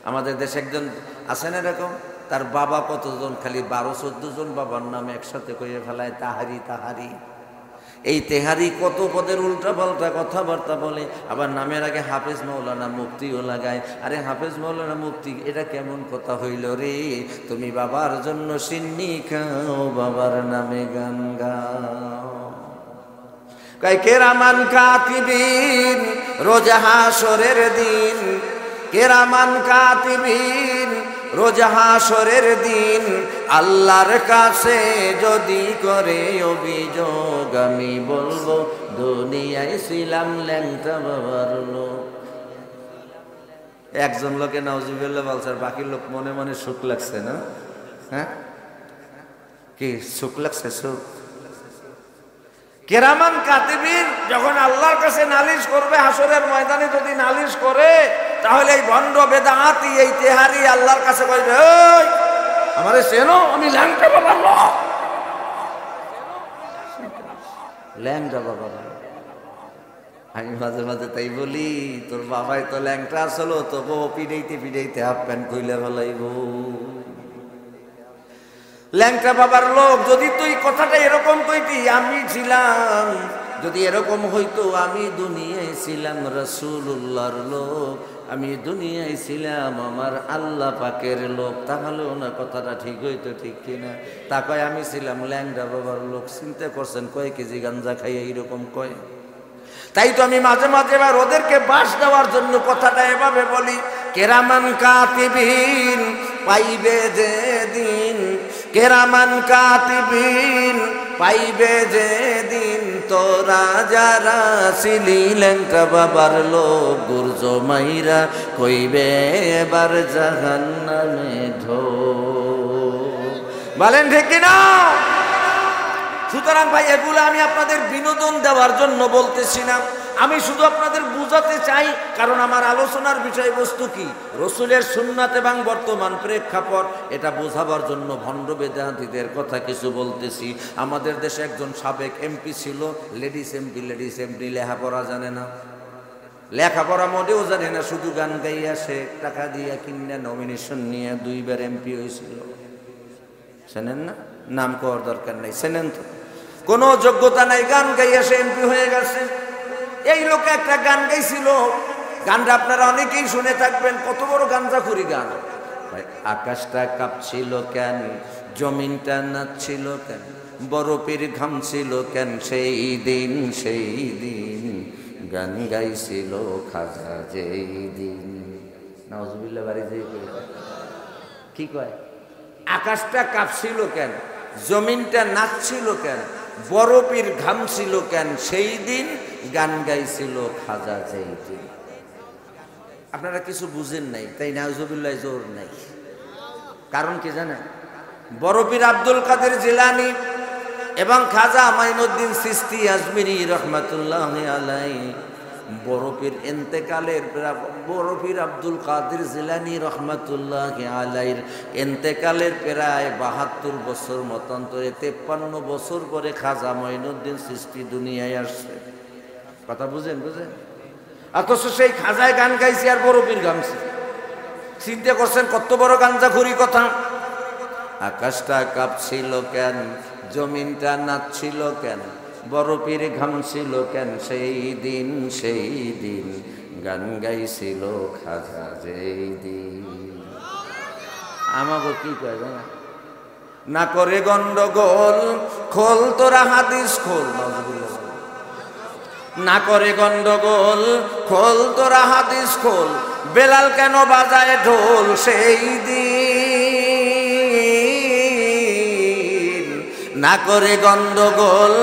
S1: আমাদের দেশে একজন আছেন এরকম, তার বাবা কতজন, খালি 12-14 জন বাবার নামে একসাথে কইয়ে ফেলায় তাহারি তাহারি। এই তেহারি কত পদের উল্টা পাল্টা কথাবার্তা বলে, আবার নামের আগে হাফেজ মৌলানা মুফতিও লাগায়। আরে হাফেজ মৌলানা মুফতি, এটা কেমন কথা হইল রে? তুমি বাবার জন্য সিন্নি খাও, বাবার নামে গান গাও। কয় কেরামান কাতিবিন রোজ হাসরের দিন, কেরামান কাতিবিন রোজ হাসরের দিন, আল্লাহর কাছে যদি করে অভিযোগ আমি বলবো দুনিয়ায় ছিলাম ল্যাংটা বাবার লোক। একজন লোকে নাউজুবিল্লাহ বলছে, বাকি লোক মনে মনে সুখ লাগছে না? হ্যাঁ, কি সুখ লাগছে? সুখ। কেরামান কাতিবিন যখন আল্লাহর কাছে নালিশ করবে হাসরের ময়দানে, যদি নালিশ করে তাহলে এই ভণ্ড বেদাতি এই তেহারি আল্লাহর কাছে বলবে, ওই আমারে চেনো, আমি ল্যাংটা বাবার লোক। ল্যাংটা বাবার। আমি মাঝে মাঝে তাই বলি, তোর বাবাই তো ল্যাংটা আসলো, তবু পিড়াইতে পিড়াইতে হাফ প্যান্ট কইলে ফেলাইব। ল্যাংটা বাবার লোক। যদি তুই কথাটা এরকম কইতি, আমি ছিলাম, যদি এরকম হইতো আমি দুনিয়ায় ছিলাম রাসূলুল্লাহর লোক, আমি দুনিয়ায় ছিলাম আমার আল্লাহ পাকের লোক, তাহলেও না কথাটা ঠিক হইতো। ঠিক কিনা? তা কয় আমি ছিলাম ল্যাংটা বাবার লোক। চিন্তা করছেন কয় কেজি গাঞ্জা খাই এইরকম কয়। তাই তো আমি মাঝে মাঝে এবার ওদেরকে বাস দেওয়ার জন্য কথাটা এভাবে বলি, কেরামান কাতিবিন পাইবে যে দিন, কেরামান কাতিবিন পাইবে যে দিন, তোরা যারা ছিলি ল্যাংটা বাবার লোক গুর্জ মাইরা কইবে এবার জাহান্নামে ঢো। বলেন ঠিক কিনা? সুতরাং ভাই, এগুলো আমি আপনাদের বিনোদন দেওয়ার জন্য বলতেছি না, আমি শুধু আপনাদের বুঝাতে চাই। কারণ আমার আলোচনার বিষয়বস্তু কি? রসুলের সুন্নাত এবং বর্তমান প্রেক্ষাপট, এটা বোঝাবার জন্য ভণ্ড বেদান্তীদের কথা কিছু বলতেছি। আমাদের দেশে একজন সাবেক এমপি ছিল, লেডিস এমপি, লেখাপড়া জানে না, লেখাপড়া মোটেও জানে না, শুধু গান গাইয়া সে টাকা দিয়ে কিনে নমিনেশন নিয়ে 2বার এমপি হয়েছিল। চেনেন না? নাম করার দরকার নাই, চেনেন তো? কোনো যোগ্যতা নাই, গান গাইয়া সে এমপি হয়ে গেছে। এই লোকে একটা গান গাইছিল, গানটা আপনারা অনেকেই শুনে থাকবেন, কত বড় গাঞ্জাখুরি গান। আকাশটা কাঁপছিল কেন, জমিনটা নাচছিল কেন, বরফের ঘামছিল কেন, সেই দিন গান গাইছিল খাজা যেই দিন। নাউজুবিল্লাহ বাড়ি যেই কি কয়, আকাশটা কাঁপছিল কেন, জমিনটা নাচছিল কেন, বরফের ঘামছিল কেন, সেই দিন গান গাইছিল খাজা যেই দিন। আপনারা কিছু বুঝেন নাই, তাই নাউজুবিল্লাহ জোর নাই। কারণ কি জানেন, বরফির আব্দুল কাদের জিলানী এবং খাজা মাইনুদ্দিন চিশতি আজমিরি রহমাতুল্লাহি আলাইহি বরফির ইন্তেকালের, বরফির আব্দুল কাদের জিলানী রহমাতুল্লাহি আলাইহির ইন্তেকালের প্রায় ৭২ বছর মতান্তরে ৫৩ বছর পরে খাজা মাইনুদ্দিন চিশতি দুনিয়ায় আসছে। কথা বুঝেন? অথচ সেই খাজায় গান গাইছে আর বরফির গামছে। চিন্তা করছেন কত বড় গাঞ্জাখুরি কথা। আকাশটা কাঁপছিল কেন, জমিনটা নাচছিল কেন, বরফের ঘামছিল কেন, সেই দিন গান গাইছিল খাজা যেই দিন। আমাকে কি কয় জানা, না করে গন্ডগোল, খোল তোরা হাদিস খোল। না করে গন্ডগোল, খোল তোরা হাদিস খোল, বেলাল কেন বাজায় ঢোল সেই দিন। না করে গন্ডগোল,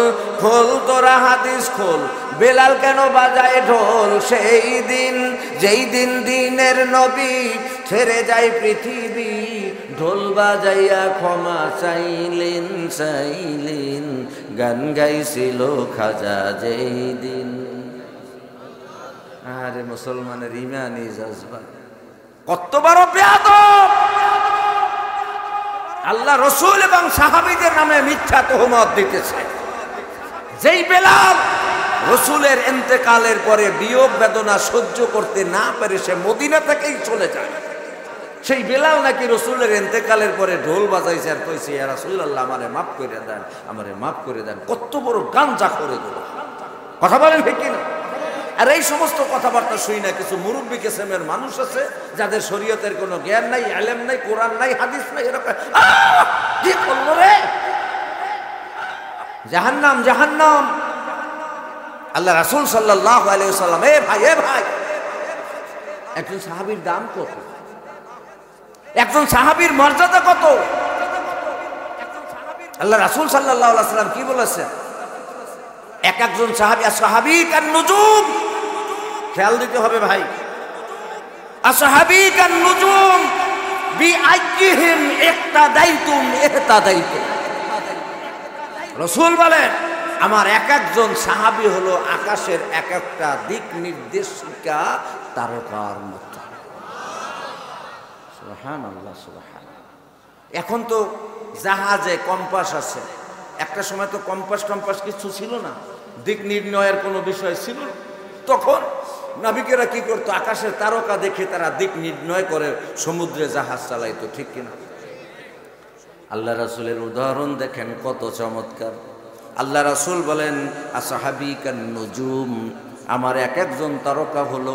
S1: খোল তোরা হাদিস খোল, বেলাল কেন বাজায় ঢোল সেই দিন, যেই দিন দিনের নবী ছেড়ে যায় পৃথিবী, ঢোল বাজাইয়া ক্ষমা চাইলেন, গান গাইছিল খাজা যেই দিন। আরে মুসলমানের ইমানি জজবা কত বড় বেয়াদব! আল্লাহ রসুল এবং সাহাবীদের নামে মিথ্যা তোহমত দিতেছে। যেই বেলাল রসুলের ইন্তেকালের পরে বিয়োগ বেদনা সহ্য করতে না পেরে সে মদিনা থেকেই চলে যায়, সেই বেলাল নাকি রসুলের ইন্তেকালের পরে ঢোল বাজাইছে আর কইছে, ইয়া রাসূলুল্লাহ আমারে মাফ করে দেন। কত বড় গাঞ্জা করে দিল। কথা বলেন ঠিক কিনা? আর এই সমস্ত কথাবার্তা শুই না কিছু মুরব্বী কিসমের মানুষ আছে যাদের শরীয়তের কোনো জ্ঞান নাই, ইলম নাই, কোরআন নাই, হাদিস নাই, এরকম কি করলো রে, জাহান্নাম। আল্লাহ রাসূল সাল্লাল্লাহু আলাইহি ওয়াসাল্লাম, এ ভাই একজন সাহাবীর দাম কত, একজন সাহাবীর মর্যাদা কত? আল্লাহ রাসূল সাল্লাল্লাহু আলাইহি ওয়াসাল্লাম কি বলেছেন, এক একজন সাহাবী, আসহাবী কান নুজুম, খেয়াল দিতে হবে ভাই, আসহাবী কান নুজুম বিআইয়িহিম ইক্তাদাইতুম ইহতাদাইতুম। রাসূল বলেন আমার এক একজন সাহাবী হলো আকাশের এক একটা দিক নির্দেশিকা তারকার মতো। সুবহানাল্লাহ, সুবহানাল্লাহ। এখন তো জাহাজে কম্পাস আছে, একটা সময় তো কম্পাস কিছু ছিল না, দিক নির্ণয়ের কোনো বিষয় ছিল না। তখন নাবিকেরা কি করতো, আকাশের তারকা দেখে তারা দিক নির্ণয় করে সমুদ্রে জাহাজ চালাইতো, ঠিক কিনা? আল্লাহ রাসূলের উদাহরণ দেখেন কত চমৎকার। আল্লাহ রাসূল বলেন আসহাবী কান নুজুম, আমার এক একজন তারকা হলো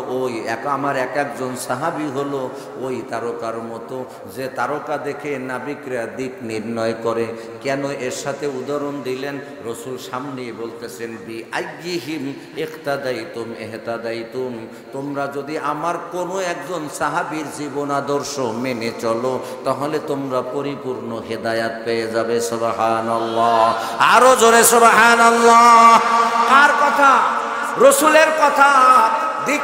S1: আমার এক একজন সাহাবী হলো ওই তারকার মতো, যে তারকা দেখে নাবিকরা দিক নির্ণয় করে। কেন এর সাথে উদাহরণ দিলেন? রসুল সামনেই বলতেছেন বিআইয়িহিম ইক্তাদাইতুম ইহতাদাইতুম, তোমরা যদি আমার কোনো একজন সাহাবীর জীবন আদর্শ মেনে চলো তাহলে তোমরা পরিপূর্ণ হেদায়াত পেয়ে যাবে। সুবহানাল্লাহ, আরো জোরে সুবহানাল্লাহ। কার কথা? রসুলের কথা। দিক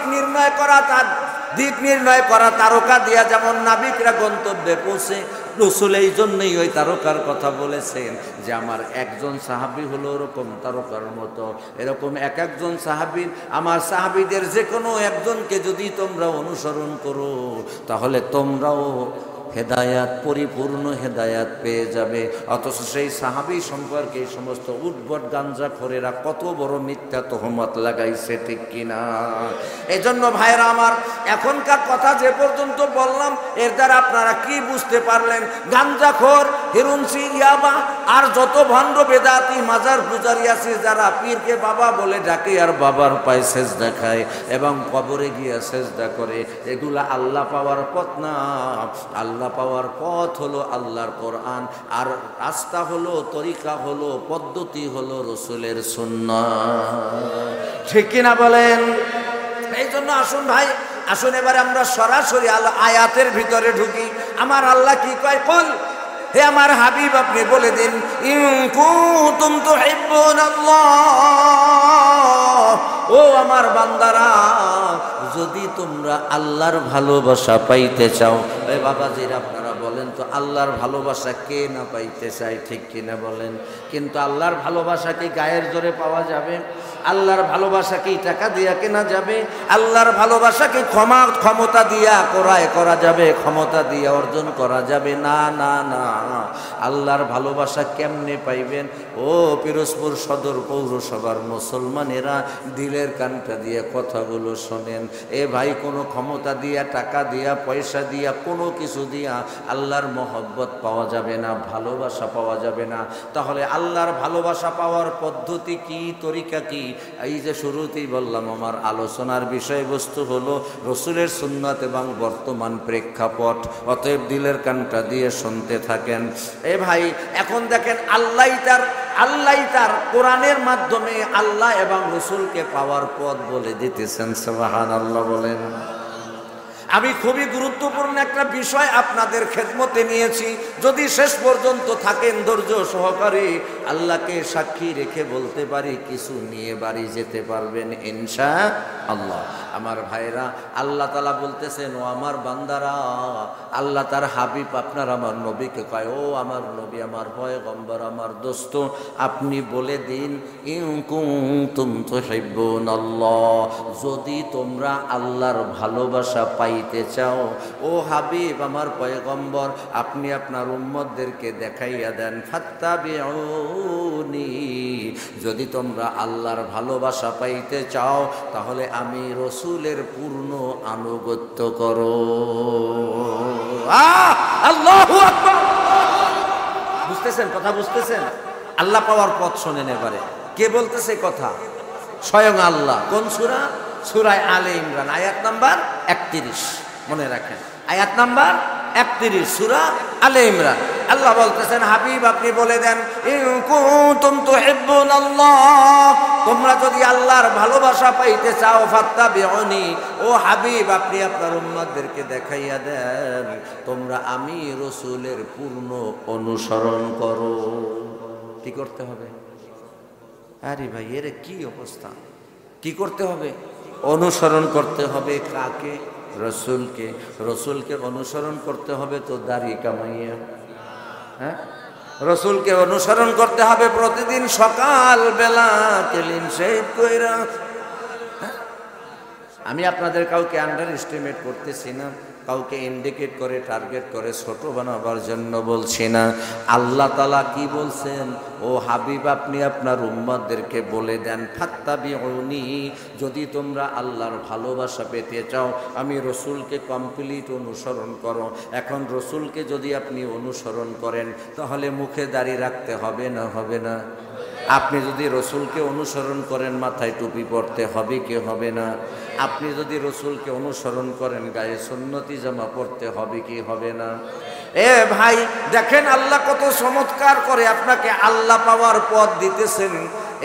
S1: নির্ণয় করা তারকা দিয়া যেমন নাবিকরা গন্তব্যে পৌঁছে, রসুল এই জন্যই ওই তারকার কথা বলেছেন যে আমার একজন সাহাবী হলো ওরকম তারকার মতো। এরকম এক একজন সাহাবী, আমার সাহাবীদের যে কোনো একজনকে যদি তোমরা অনুসরণ করো তাহলে তোমরাও হেদায়াত, পরিপূর্ণ হেদায়াত পেয়ে যাবে। অথচ সেই সাহাবী সম্পর্কে এই সমস্ত উদ্ভট গাঞ্জাখোরেরা কত বড় মিথ্যা তোহমত লাগাইছে, ঠিক কিনা? এই জন্য ভাইরা আমার, এখনকার কথা যে পর্যন্ত বললাম এর দ্বারা আপনারা কি বুঝতে পারলেন? গাঞ্জাখোর, হিরুনসি, ইয়াবা আর যত ভণ্ড বেদাতি মাজার পূজারি আছে যারা পীরকে বাবা বলে ডাকে আর বাবার পায়ে সেজদা খায় এবং কবরে গিয়ে সেজদা করে, এগুলা আল্লাহ পাওয়ার পথ না। আল্লাহ আল্লাহ পাওয়ার পথ হলো আল্লাহর কোরআন, আর রাস্তা হলো, তরিকা হলো, পদ্ধতি হলো রসুলের সুন্নাহ। ঠিক কিনা বলেন? এই জন্য আসুন ভাই, আসুন এবারে আমরা সরাসরি আয়াতের ভিতরে ঢুকি। আমার আল্লাহ কি কয়? কুল, হে আমার হাবিব আপনি বলে দিন, ইন কুনতুম তুহিব্বুনাল্লাহ, ও আমার বান্দারা, যদি তোমরা আল্লাহর ভালোবাসা পাইতে চাও। এই বাবাজিরা আপনারা বলেন তো, আল্লাহর ভালোবাসা কে না পাইতে চায়? ঠিক কিনা বলেন? কিন্তু আল্লাহর ভালোবাসা কি গায়ের জোরে পাওয়া যাবে? আল্লাহর ভালোবাসা কি টাকা দিয়া কেনা যাবে? আল্লাহর ভালোবাসা কি ক্ষমতা দিয়া করা যাবে? ক্ষমতা দিয়া অর্জন করা যাবে না, না, না। আল্লাহর ভালোবাসা কেমনে পাইবেন? ও পিরোজপুর সদর পৌরসভার মুসলমানেরা, দিলের কানটা দিয়ে কথাগুলো শোনেন। এ ভাই, কোনো ক্ষমতা দিয়া, টাকা দিয়া, পয়সা দিয়া, কোনো কিছু দিয়া আল্লাহর মহব্বত পাওয়া যাবে না, ভালোবাসা পাওয়া যাবে না। তাহলে আল্লাহর ভালোবাসা পাওয়ার পদ্ধতি কি, তরিকা কি? এই যে শুরুতেই বললাম, আমার আলোচনার বিষয়বস্তু হলো রসুলের সুন্নাত এবং বর্তমান প্রেক্ষাপট। অতএব দিলের কানটা দিয়ে শুনতে থাকেন। এ ভাই, এখন দেখেন, আল্লাহ তার কোরআনের মাধ্যমে আল্লাহ এবং রসুলকে পাওয়ার পথ বলে দিতেছেন। সুবহানাল্লাহ বলেন। আমি খুবই গুরুত্বপূর্ণ একটা বিষয় আপনাদের খেদমতে নিয়েছি। যদি শেষ পর্যন্ত থাকেন ধৈর্য সহকারে, আল্লাহকে সাক্ষী রেখে বলতে পারি, কিছু নিয়ে বাড়ি যেতে পারবেন ইনশাআল্লাহ। আমার ভাইরা, আল্লাহ তাআলা বলতেছেন, ও আমার বান্দারা, আল্লাহ তার হাবিব আপনার আমার নবীকে কয়, ও আমার নবী, আমার পয়গম্বর, আমার দোস্ত, আপনি বলে দিন, ইন কুনতুম তুহিব্বুনাল্লাহ, যদি তোমরা আল্লাহর ভালোবাসা পাইতে চাও। ও হাবিব, আমার পয়গম্বর, আপনি আপনার উম্মতদেরকে দেখাইয়া দেন, ফাত্তাবিউনি, যদি তোমরা আল্লাহর ভালোবাসা পাইতে চাও, তাহলে আমি রসুলের পূর্ণ আনুগত্য করো। আল্লাহু আকবার। বুঝতেছেন কথা? বুঝতেছেন? আল্লাহ পাওয়ার পথ শোনেন এবারে। কে বলতেছে কথা? স্বয়ং আল্লাহ। কোন সূরা? সূরা আলে ইমরান, আয়াত নাম্বার 31। মনে রাখেন, আয়াত নাম্বার 31, সূরা আলে ইমরান। আল্লাহ বলতেছেন, হাবিব আপনি বলে দেন, ইন কুনতুম তুহিব্বুনাল্লাহ, তোমরা যদি আল্লাহর ভালোবাসা পাইতে চাও, ফাত্তাবিউনি, ও হাবিব আপনি আপনার উম্মতদেরকে দেখাইয়া দেন, তোমরা আমি রসুলের পূর্ণ অনুসরণ করো। কি করতে হবে? আরে ভাই, এর কি অবস্থা! কি করতে হবে? অনুসরণ করতে হবে। কাকে? রসুলকে। রসুলকে অনুসরণ করতে হবে তো দাড়ি কামাইয়া। হ্যাঁ, রসুলকে অনুসরণ করতে হবে প্রতিদিন সকাল বেলা ক্লিন শেভ কইরা। আমি আপনাদের কাউকে আন্ডার এস্টিমেট করতেছি না, কাউকে ইন্ডিকেট করে, টার্গেট করে ছোট বানাবার জন্য বলছি না। আল্লাহ তাআলা কি বলছেন? ও হাবিব আপনি আপনার উম্মতদেরকে বলে দেন, ফাত্তাবিউনি, যদি তোমরা আল্লাহর ভালোবাসা পেতে চাও, আমি রসুলকে কমপ্লিট অনুসরণ করো। এখন রসুলকে যদি আপনি অনুসরণ করেন, তাহলে মুখে দাড়ি রাখতে হবে না? হবে না? আপনি যদি রসুলকে অনুসরণ করেন, মাথায় টুপি পরতে হবে কি হবে না? আপনি যদি রসুলকে অনুসরণ করেন, গায়ে সুন্নতি জামা পরতে হবে কি হবে না? এ ভাই দেখেন, আল্লাহ কত চমৎকার করে আপনাকে আল্লাহ পাওয়ার পথ দিতেছেন।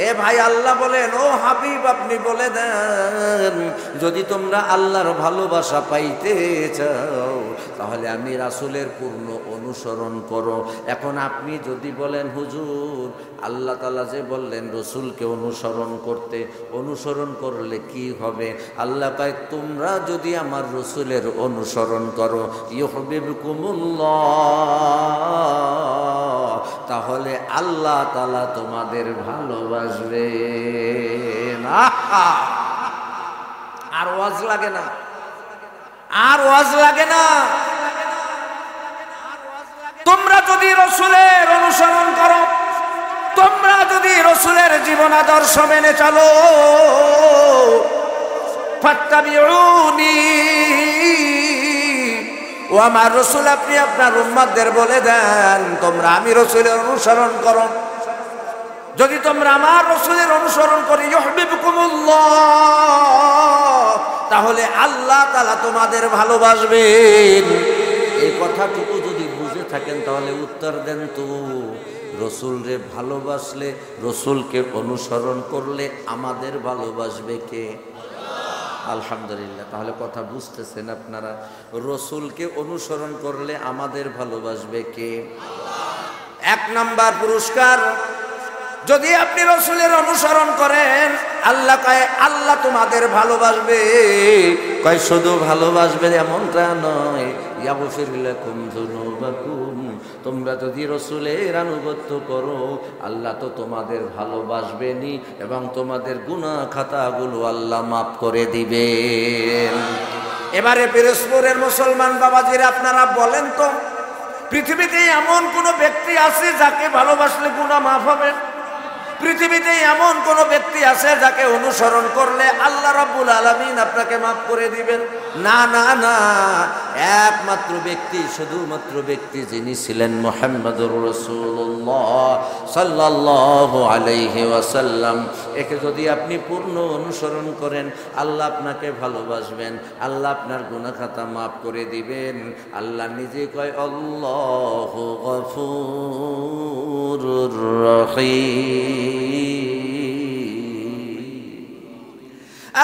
S1: এ ভাই, আল্লাহ বলেন, ও হাবিব আপনি বলে দেন, যদি তোমরা আল্লাহর ভালোবাসা পাইতে চাও, তাহলে আমি রাসূলের পূর্ণ অনুসরণ করো। এখন আপনি যদি বলেন, হুজুর আল্লাহ তাআলা যে বললেন রসুলকে অনুসরণ করতে, অনুসরণ করলে কি হবে? আল্লাহ কয়, তোমরা যদি আমার রসুলের অনুসরণ করো, ইউহিব্বুকুমুল্লাহ, তাহলে আল্লাহ তাআলা তোমাদের ভালোবাসবে। আর ওয়াজ লাগে না, আর ওয়াজ লাগে না। তোমরা যদি রসুলের অনুসরণ করো, তোমরা যদি রসুলের জীবন আদর্শ মেনে চলো, ফাত্তাবিউনি, ও আমার রসুল আপনি আপনার উম্মতদের বলে দেন, তোমরা আমি রসুলের অনুসরণ করো। যদি তোমরা আমার রসুলের অনুসরণ করে, ইউহিব্বুকুমুল্লাহ, তাহলে আল্লাহ তাআলা তোমাদের ভালোবাসবেন। এই কথাটুকু যদি বুঝে থাকেন তাহলে উত্তর দেন তো, রসুলরে ভালোবাসলে, রসুলকে অনুসরণ করলে আমাদের ভালোবাসবে কে? আলহামদুলিল্লাহ। তাহলে কথা বুঝতেছেন আপনারা, রসুলকে অনুসরণ করলে আমাদের ভালোবাসবে কে? এক নাম্বার পুরস্কার, যদি আপনি রসুলের অনুসরণ করেন, আল্লাহ কয় আল্লাহ তোমাদের ভালোবাসবে। কয় শুধু ভালোবাসবে এমনটা নয়, ইয়াগফির লাকুম যুনুবাকুম, তোমরা যদি রসুলের আনুগত্য করো আল্লাহ তো তোমাদের ভালোবাসবেনই এবং তোমাদের গুনাহ খাতাগুলো আল্লাহ মাফ করে দিবেন। এবারে পিরোজপুরের মুসলমান বাবাজিরা আপনারা বলেন তো, পৃথিবীতে এমন কোন ব্যক্তি আছে যাকে ভালোবাসলে গুনাহ মাফ হবে? পৃথিবীতে এমন কোন ব্যক্তি আছে যাকে অনুসরণ করলে আল্লাহ রাব্বুল আলামিন আপনাকে মাফ করে দিবেন? না না না, একমাত্র ব্যক্তি, শুধুমাত্র ব্যক্তি যিনি ছিলেন মুহাম্মদুর রাসূলুল্লাহ সাল্লাল্লাহু আলাইহি ওয়াসাল্লাম। একে যদি আপনি পূর্ণ অনুসরণ করেন আল্লাহ আপনাকে ভালোবাসবেন, আল্লাহ আপনার গুনাহ খাতা মাফ করে দিবেন। আল্লাহ নিজে কয় আল্লাহু গফুরুর রহিম।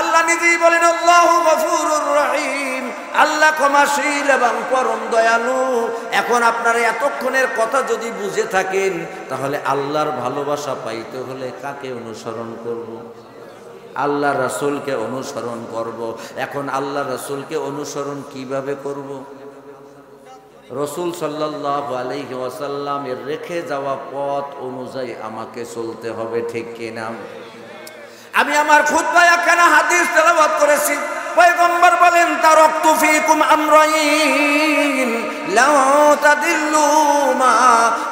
S1: আল্লাহ নিজেই বলেন আল্লাহু গফুরুর রহিম, আল্লাহ ক্ষমাশীল এবং পরম দয়ালু। এখন আপনারা এতক্ষণের কথা যদি বুঝে থাকেন তাহলে আল্লাহর ভালোবাসা পাইতে হলে কাকে অনুসরণ করব? আল্লাহ রাসূলকে অনুসরণ করব। এখন আল্লাহ রাসূলকে অনুসরণ কিভাবে করব? রসুল সাল্লাল্লাহু আলাইহি ওয়াসাল্লামের রেখে যাওয়া পথ অনুযায়ী আমাকে চলতে হবে, ঠিক কিনা? আমি আমার খুতবায় একখানা হাদিস তেলাওয়াত করেছি। পয়গম্বর বলেন তারাকতু ফীকুম আমরাইন লা তাদিল্লু মা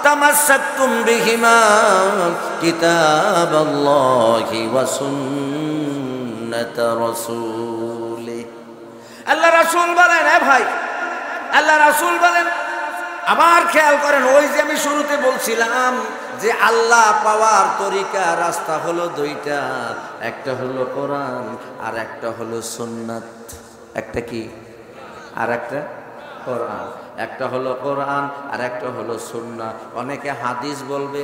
S1: তামাসসাকতুম বিহিমা কিতাবাল্লাহি ওয়া সুন্নাত রাসূলি। আল্লাহ রাসূল বলেন, এ ভাই, আল্লাহ রাসূল বলেন, আবার খেয়াল করেন, ওই যে আমি শুরুতে বলছিলাম যে আল্লাহ পাওয়ার তরিকা, রাস্তা হলো দুইটা, একটা হলো কোরআন আর একটা হলো সুন্নাত। একটা কি? আর একটা কোরআন। একটা হলো কোরআন আর একটা হলো সুন্নাত। অনেকে হাদিস বলবে,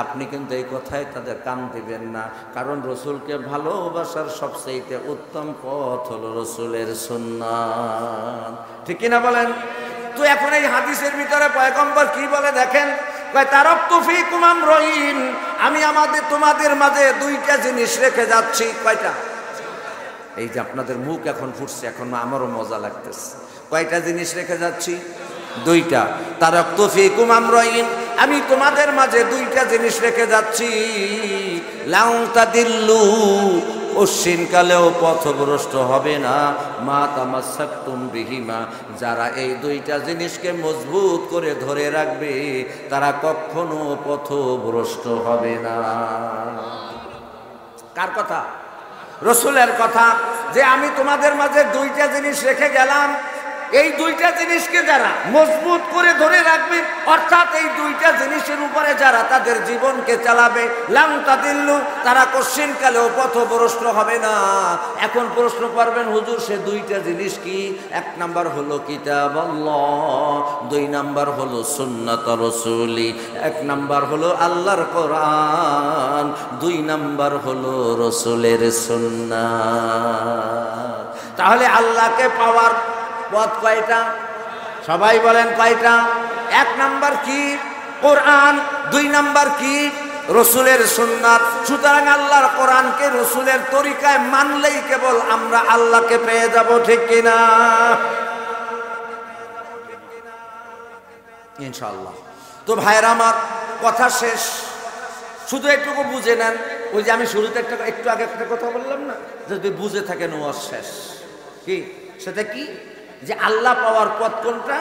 S1: আপনি কিন্তু এই কথায় তাদের কান দিবেন না, কারণ রসুলকে ভালোবাসার সবচেয়ে উত্তম পথ হলো রসুলের সুন্নাত, ঠিক কিনা বলেন? তো এখন এই হাদিসের ভিতরে পয়গম্বর কি বলে দেখেন, তারাকতু ফীকুম আমরাইন, আমি তোমাদের মাঝে দুইটা জিনিস রেখে যাচ্ছি। কয়টা? এই যে আপনাদের মুখ এখন ফুটছে, এখন আমারও মজা লাগতেছে। কয়টা জিনিস রেখে যাচ্ছি? দুইটা। তারাকতু ফীকুম আমরাইন, আমি তোমাদের মাঝে দুইটা জিনিস রেখে যাচ্ছি। লা তাদিল্লু, অশ্বিনকালেও পথভ্রষ্ট হবে না। মা তামাসসাকতুম বিহিমা, যারা এই দুইটা জিনিসকে মজবুত করে ধরে রাখবে তারা কখনো পথভ্রষ্ট হবে না। কার কথা? রসুলের কথা, যে আমি তোমাদের মাঝে দুইটা জিনিস রেখে গেলাম, এই দুইটা জিনিসকে যারা মজবুত করে ধরে রাখবে, অর্থাৎ এই দুইটা জিনিসের উপরে যারা তাদের জীবনকে চালাবে, লাং তাদিল্লু, তারা কোশ্চিনকালেও পথভ্রষ্ট হবে না। এখন প্রশ্ন করবেন, হুজুর সে দুইটা জিনিস কি? এক নাম্বার হলো কিতাবাল্লাহ, দুই নাম্বার হলো সুন্নাত রাসূলি। এক নাম্বার হলো আল্লাহর কোরআন, দুই নাম্বার হলো রসুলের সুন্নাত। তাহলে আল্লাহকে পাওয়ার পথ কয়টা? সবাই বলেন কয়টা? এক নাম্বার কি? কোরআন। দুই নাম্বার কি? রসুলের সুন্নাত। সুতরাং আল্লাহর কোরআনকে রসুলের তরিকায় মানলেই কেবল আমরা আল্লাহকে পেয়ে যাব, ঠিক কিনা? ইনশাআল্লাহ। তো ভাইরা আমার, কথা শেষ, শুধু একটুকু বুঝে নেন। ওই যে আমি শুরুতে একটু আগে একটা কথা বললাম না, যদি বুঝে থাকেন ওয়াজ শেষ। কি সেটা? কি যে আল্লাহ পাওয়ার পথ কোনটা?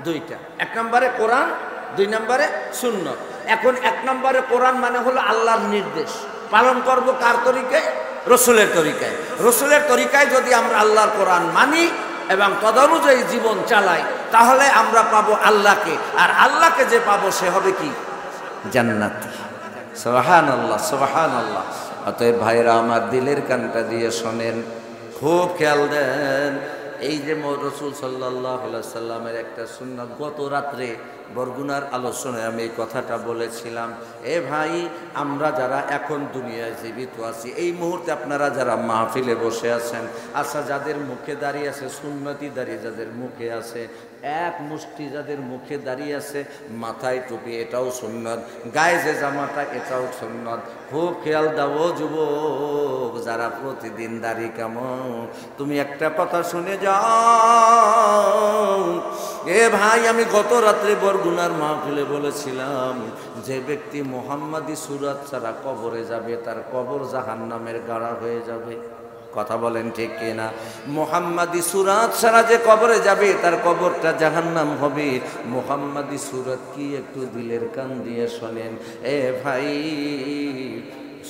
S1: দুইটা। এক নম্বরে কোরআন, দুই নম্বরে সুন্নাত। এখন এক নম্বরে কোরআন মানে হলো আল্লাহর নির্দেশ, পালন করব কার তরিকায়? রসুলের তরিকায়। রসুলের তরিকায় যদি আমরা আল্লাহর কোরআন মানি এবং তদনুযায়ী জীবন চালাই, তাহলে আমরা পাবো আল্লাহকে, আর আল্লাহকে যে পাবো সে হবে কি? জান্নাতি। সুবহানাল্লাহ, সুবহানাল্লাহ। অতএব ভাইরা আমার, দিলের কানটা দিয়ে শোনেন, খুব খেয়াল দেন। এই যে রাসূল সাল্লাল্লাহু আলাইহি সাল্লামের একটা সুন্নাত, গত রাত্রে বরগুনার আলোচনায় আমি এই কথাটা বলেছিলাম। এ ভাই, আমরা যারা এখন দুনিয়ায় জীবিত আছি, এই মুহূর্তে আপনারা যারা মাহফিলে বসে আছেন, আচ্ছা যাদের মুখে দাঁড়িয়ে আছে সুন্নতি দাঁড়িয়ে, যাদের মুখে আছে এক মুষ্টি, যাদের মুখে দাঁড়িয়ে আছে, মাথায় টুপি এটাও সুন্নত, গায়ে যে জামাটা এটাও সুন্নত। খুব খেয়াল দাও যুবক, যারা প্রতিদিন দাড়ি কামাও, তুমি একটা কথা শুনে যাও। এ ভাই, আমি গত রাত্রে বরগুনার মাহফিলে বলেছিলাম, যে ব্যক্তি মুহাম্মাদি সুরাত ছাড়া কবরে যাবে, তার কবর জাহান্নামের গাড়া হয়ে যাবে। কথা বলেন ঠিক কিনা? মুহাম্মাদি সুরাত ছাড়া যে কবরে যাবে, তার কবরটা জাহান্নাম হবে। মুহাম্মাদি সুরাত কি একটু দিলের কান দিয়ে শোনেন। এ ভাই,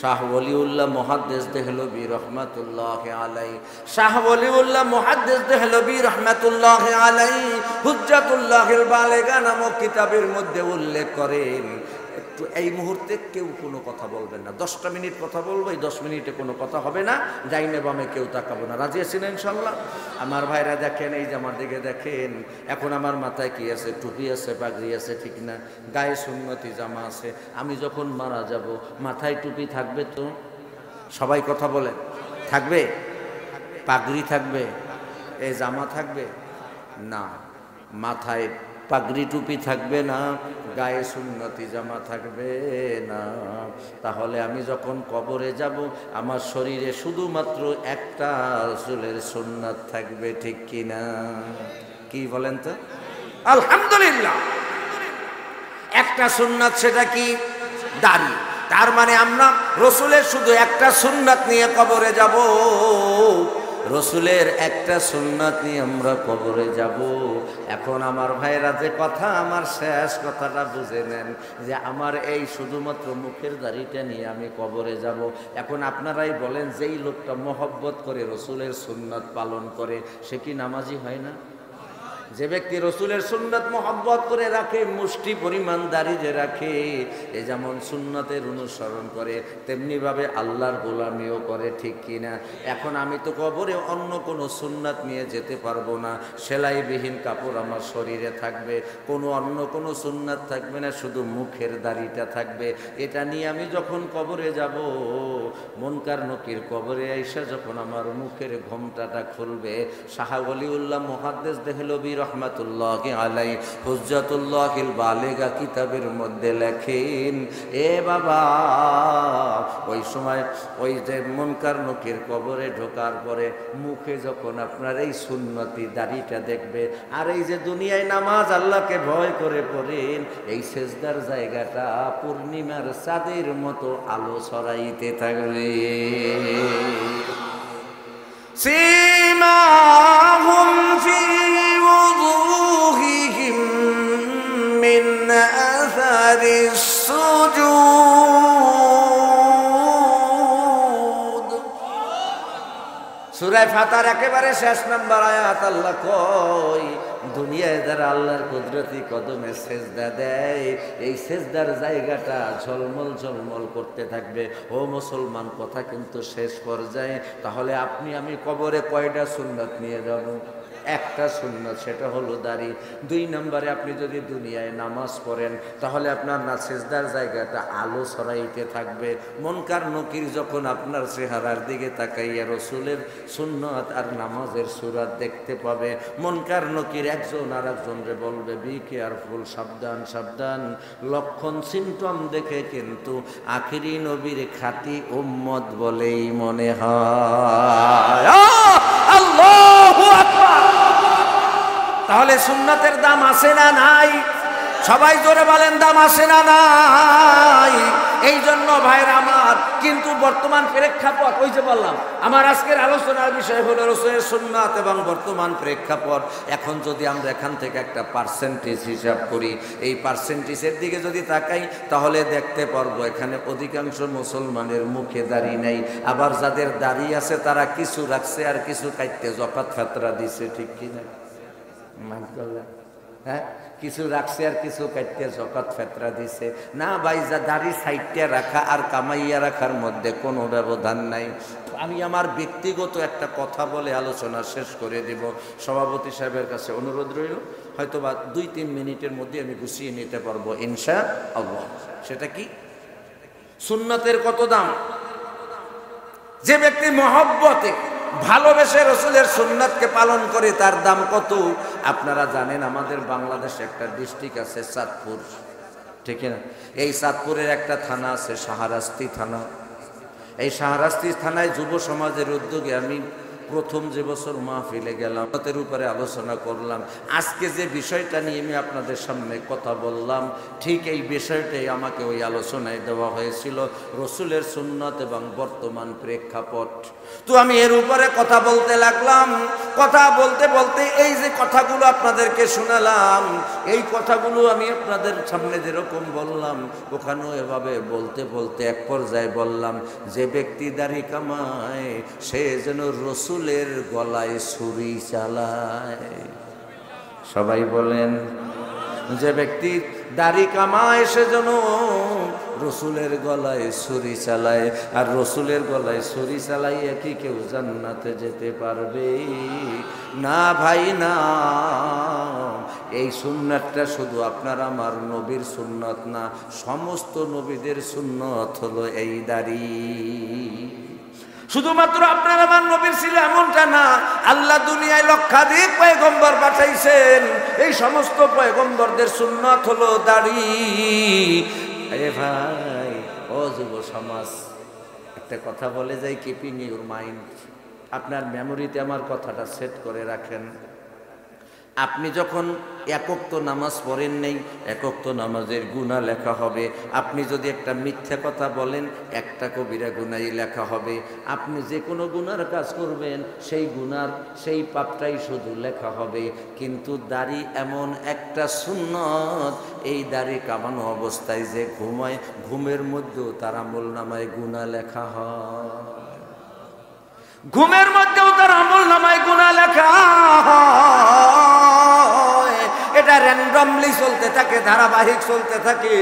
S1: শাহ ওলিউল্লাহ মুহাদ্দিস দেহলভী রহমাতুল্লাহি আলাইহি, শাহ ওলিউল্লাহ মুহাদ্দিস দেহলভী রহমাতুল্লাহি আলাইহি হুজ্জাতুল্লাহিল বালিগা নামক কিতাবের মধ্যে উল্লেখ করেন, একটু এই মুহূর্তে কেউ কোনো কথা বলবেন না, 10টা মিনিট কথা বলবো, এই 10 মিনিটে কোনো কথা হবে না, ডাইনে বামে কেউ তাকাবো না। রাজি আছেন ইনশাল্লাহ? আমার ভাইরা দেখেন, এই যে আমার দিকে দেখেন, এখন আমার মাথায় কি আছে? টুপি আছে, পাগড়ি আছে, ঠিক না? গায়ে সুন্নতি জামা আছে। আমি যখন মারা যাব, মাথায় টুপি থাকবে তো? সবাই কথা বলে, থাকবে? পাগড়ি থাকবে? এই জামা থাকবে না? মাথায় পাগড়ি টুপি থাকবে না, গায়ে সুন্নতি জামা থাকবে না। তাহলে আমি যখন কবরে যাব, আমার শরীরে শুধুমাত্র একটা রাসূলের সুন্নাত থাকবে, ঠিক কিনা? কি বলেন তো? আলহামদুলিল্লাহ, একটা সুন্নাত, সেটা কি? দাড়ি। তার মানে আমরা রাসূলের শুধু একটা সুন্নাত নিয়ে কবরে যাব, রসুলের একটা সুন্নাত নিয়ে আমরা কবরে যাব। এখন আমার ভাইরা, যে কথা, আমার শেষ কথাটা বুঝে নেন, যে আমার এই শুধুমাত্র মুখের দাড়িটা নিয়ে আমি কবরে যাব। এখন আপনারাই বলেন, যেই লোকটা মহব্বত করে রসুলের সুন্নাত পালন করে, সে কি নামাজি হয় না? যে ব্যক্তি রসুলের সুন্নাত মহব্বত করে রাখে, মুষ্টি পরিমাণ দাড়ি যে রাখে, এ যেমন সুন্নাতের অনুসরণ করে, তেমনিভাবে আল্লাহর গোলামিও করে, ঠিক কিনা? এখন আমি তো কবরে অন্য কোনো সুন্নাত নিয়ে যেতে পারবো না, সেলাইবিহীন কাপড় আমার শরীরে থাকবে, কোনো অন্য কোনো সুন্নাত থাকবে না, শুধু মুখের দাড়িটা থাকবে। এটা নিয়ে আমি যখন কবরে যাব, মুনকার নকির কবরে আইসা যখন আমার মুখের ঘোমটাটা খুলবে, শাহ ওলিউল্লাহ মুহাদ্দিস দেহলভী রহমাতুল্লাহি আলাইহি হুজ্জাতুল্লাহিল বালিগা কিতাবের মধ্যে লেখেন, এ বাবা, ওই সময় ওই যে মুনকার নকির কবরে ঢোকার পরে মুখে যখন আপনার এই সুন্নতি দাড়িটা দেখবে, আর এই যে দুনিয়ায় নামাজ আল্লাহকে ভয় করে পড়েন, এই সেজদার জায়গাটা পূর্ণিমার চাঁদের মতো আলো ছড়াইতে থাকবে। সীমাহুম ফি wujuhihim min atharis sujud। সূরা ফাতিহার একেবারে শেষ নাম্বার আয়াত আল্লাহ কয়, দুনিয়ায় যারা আল্লাহর কুদরতি কদমে সেজদা দেয়, এই সেজদার জায়গাটা ঝলমল ঝলমল করতে থাকবে। ও মুসলমান, কথা কিন্তু শেষ পর্যায়ে। তাহলে আপনি আমি কবরে কয়টা সুন্নাত নিয়ে যাব? একটা সুন্নাত, সেটা হলো দাড়ি। 2 নম্বরে, আপনি যদি দুনিয়ায় নামাজ পড়েন, তাহলে আপনার না সেজদার জায়গাটা আলো ছড়াইতে থাকবে। মুনকার নকির যখন আপনার চেহারার দিকে তাকাইয়া রসুলের সুন্নাত আর নামাজের সূরাত দেখতে পাবে, মুনকার নকির একজন আর একজনরে বলবে, বি কেয়ারফুল, সাবধান সাবধান, লক্ষণ সিমটম দেখে কিন্তু আখিরি নবীর খাঁটি উম্মত বলেই মনে হয়। আল্লাহু আকবার। তাহলে সুন্নাতের দাম আছে না নাই? সবাই জোরে বলেন, দাম আছে না নাই? এই জন্য ভাইরা আমার, কিন্তু বর্তমান প্রেক্ষাপট, ওই যে বললাম, আমার আজকের আলোচনার বিষয় হলো রসুলের সুন্নাত এবং বর্তমান প্রেক্ষাপট। এখন যদি আমরা এখান থেকে একটা পার্সেন্টেজ হিসাব করি, এই পার্সেন্টেজের দিকে যদি তাকাই, তাহলে দেখতে পারবো এখানে অধিকাংশ মুসলমানের মুখে দাড়ি নেই। আবার যাদের দাড়ি আছে, তারা কিছু রাখছে আর কিছু কাটতে জকাত ফাতরা দিছে, ঠিক কিনা? হ্যাঁ, কিছু রাখছে আর কিছু কাটতে জকাত ফেতরা দিছে। না ভাই, যা দাড়ি সাইডে রাখা আর কামাইয়া রাখার মধ্যে কোনো ব্যবধান নাই। আমি আমার ব্যক্তিগত একটা কথা বলে আলোচনা শেষ করে দেব। সভাপতি সাহেবের কাছে অনুরোধ রইল, হয়তো বা 2-3 মিনিটের মধ্যে আমি গুছিয়ে নিতে পারবো ইনশাআল্লাহ। সেটা কি? সুন্নতের কত দাম? যে ব্যক্তি মহব্বতে ভালোবেসে রসুলের সুন্নাতকে পালন করে তার দাম কত? আপনারা জানেন আমাদের বাংলাদেশে একটা ডিস্ট্রিক্ট আছে চাঁদপুর, ঠিক না? এই চাঁদপুরের একটা থানা আছে শাহরাস্তি থানা। এই শাহরাস্তি থানায় যুব সমাজের উদ্যোগে আমি প্রথম যে বছর মাহফিলে গেলাম, তার উপরে আলোচনা করলাম। আজকে যে বিষয়টা নিয়ে আমি আপনাদের সামনে কথা বললাম, ঠিক এই বিষয়টাই আমাকে ওই আলোচনায় দেওয়া হয়েছিল, রসুলের সুন্নাত এবং বর্তমান প্রেক্ষাপট। তো আমি এর উপরে কথা বলতে লাগলাম। কথা বলতে বলতে এই যে কথাগুলো আপনাদেরকে শোনালাম, এই কথাগুলো আমি আপনাদের সামনে যেরকম বললাম, ওখানেও এভাবে বলতে বলতে এক পর্যায়ে বললাম, যে ব্যক্তি দাড়ি কামায় সে যেন রসুলের গলায় ছুরি চালায়। সবাই বলেন, যে ব্যক্তি দাড়ি কামায় সে যেন রসুলের গলায় ছুরি চালায়। আর রসুলের গলায় ছুরি চালাইয়া কি কেউ জান্নাতে যেতে পারবে? না ভাই না। এই সুন্নাতটা শুধু আপনার আমার নবীর সুন্নত না, সমস্ত নবীদের সুন্নত হলো এই দাড়ি। শুধুমাত্র আপনার আমার নবীর ছিল এমনটা না, আল্লাহ দুনিয়ায় লক্ষাধিক পয়গম্বর পাঠাইছেন। এই সমস্ত পয়গম্বরদের সুন্নাত হলো দাড়ি। আরে ভাই, ও যুব সমাজ, একটা কথা বলে যাই, কিপিং ইউর মাইন্ড। আপনার মেমোরিতে আমার কথাটা সেট করে রাখেন। আপনি যখন একক নামাজ পড়েন নেই, একক নামাজের গুনাহ লেখা হবে। আপনি যদি একটা মিথ্যা কথা বলেন, একটা কবিরা গুনাই লেখা হবে। আপনি যে কোনো গুনার কাজ করবেন, সেই গুনার সেই পাপটাই শুধু লেখা হবে। কিন্তু দাড়ি এমন একটা সুন্নত, এই দাড়ি কামানো অবস্থায় যে ঘুমায়, ঘুমের মধ্যেও তার আমলনামায় গুনাহ লেখা হয়। ঘুমের মধ্যেও তার আমলনামায় গুনাহ লেখা হয়। এটা র্যান্ডমলি চলতে থাকে, ধারাবাহিক চলতে থাকে।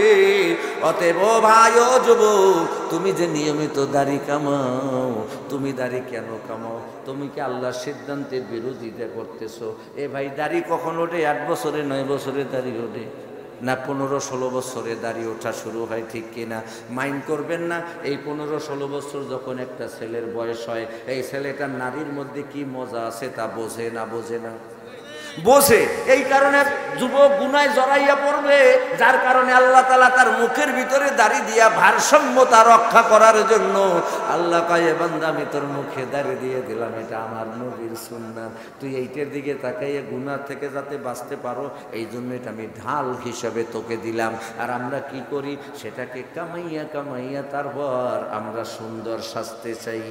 S1: অতএব ভাই ও যুবক, তুমি যে নিয়মিত দাড়ি কামাও, তুমি দাড়ি কেন কামাও? তুমি কি আল্লাহর সিদ্ধান্তের বিরোধিতা করতেছো? এ ভাই, দাড়ি কখন ওঠে? 8 বছরে 9 বছরে দাড়ি ওঠে না 15-16 বছরে দাড়ি ওঠা শুরু হয়, ঠিক কিনা? মাইন্ড করবেন না, এই 15-16 বছর যখন একটা ছেলের বয়স হয়, এই ছেলেটার নারীর মধ্যে কি মজা আছে তা বোঝে না? বোঝে না? বোঝে। এই কারণে যুবক গুনায় জড়াইয়া পড়বে, যার কারণে আল্লাহ তাআলা তার মুখের ভিতরে দাড়ি দিয়া ভারসাম্যতা রক্ষা করার জন্য আল্লাহ কয়, বান্দা আমি তোর মুখে দাড়ি দিয়ে দিলাম, এটা আমার নবীর সুন্নাত। তুই এইটার দিকে তাকাইয়া গুনাহ থেকে যাতে বাঁচতে পারো, এই জন্য এটা আমি ঢাল হিসাবে তোকে দিলাম। আর আমরা কি করি? সেটাকে কামাইয়া কামাইয়া তারপর আমরা সুন্দর সাজতে চাই।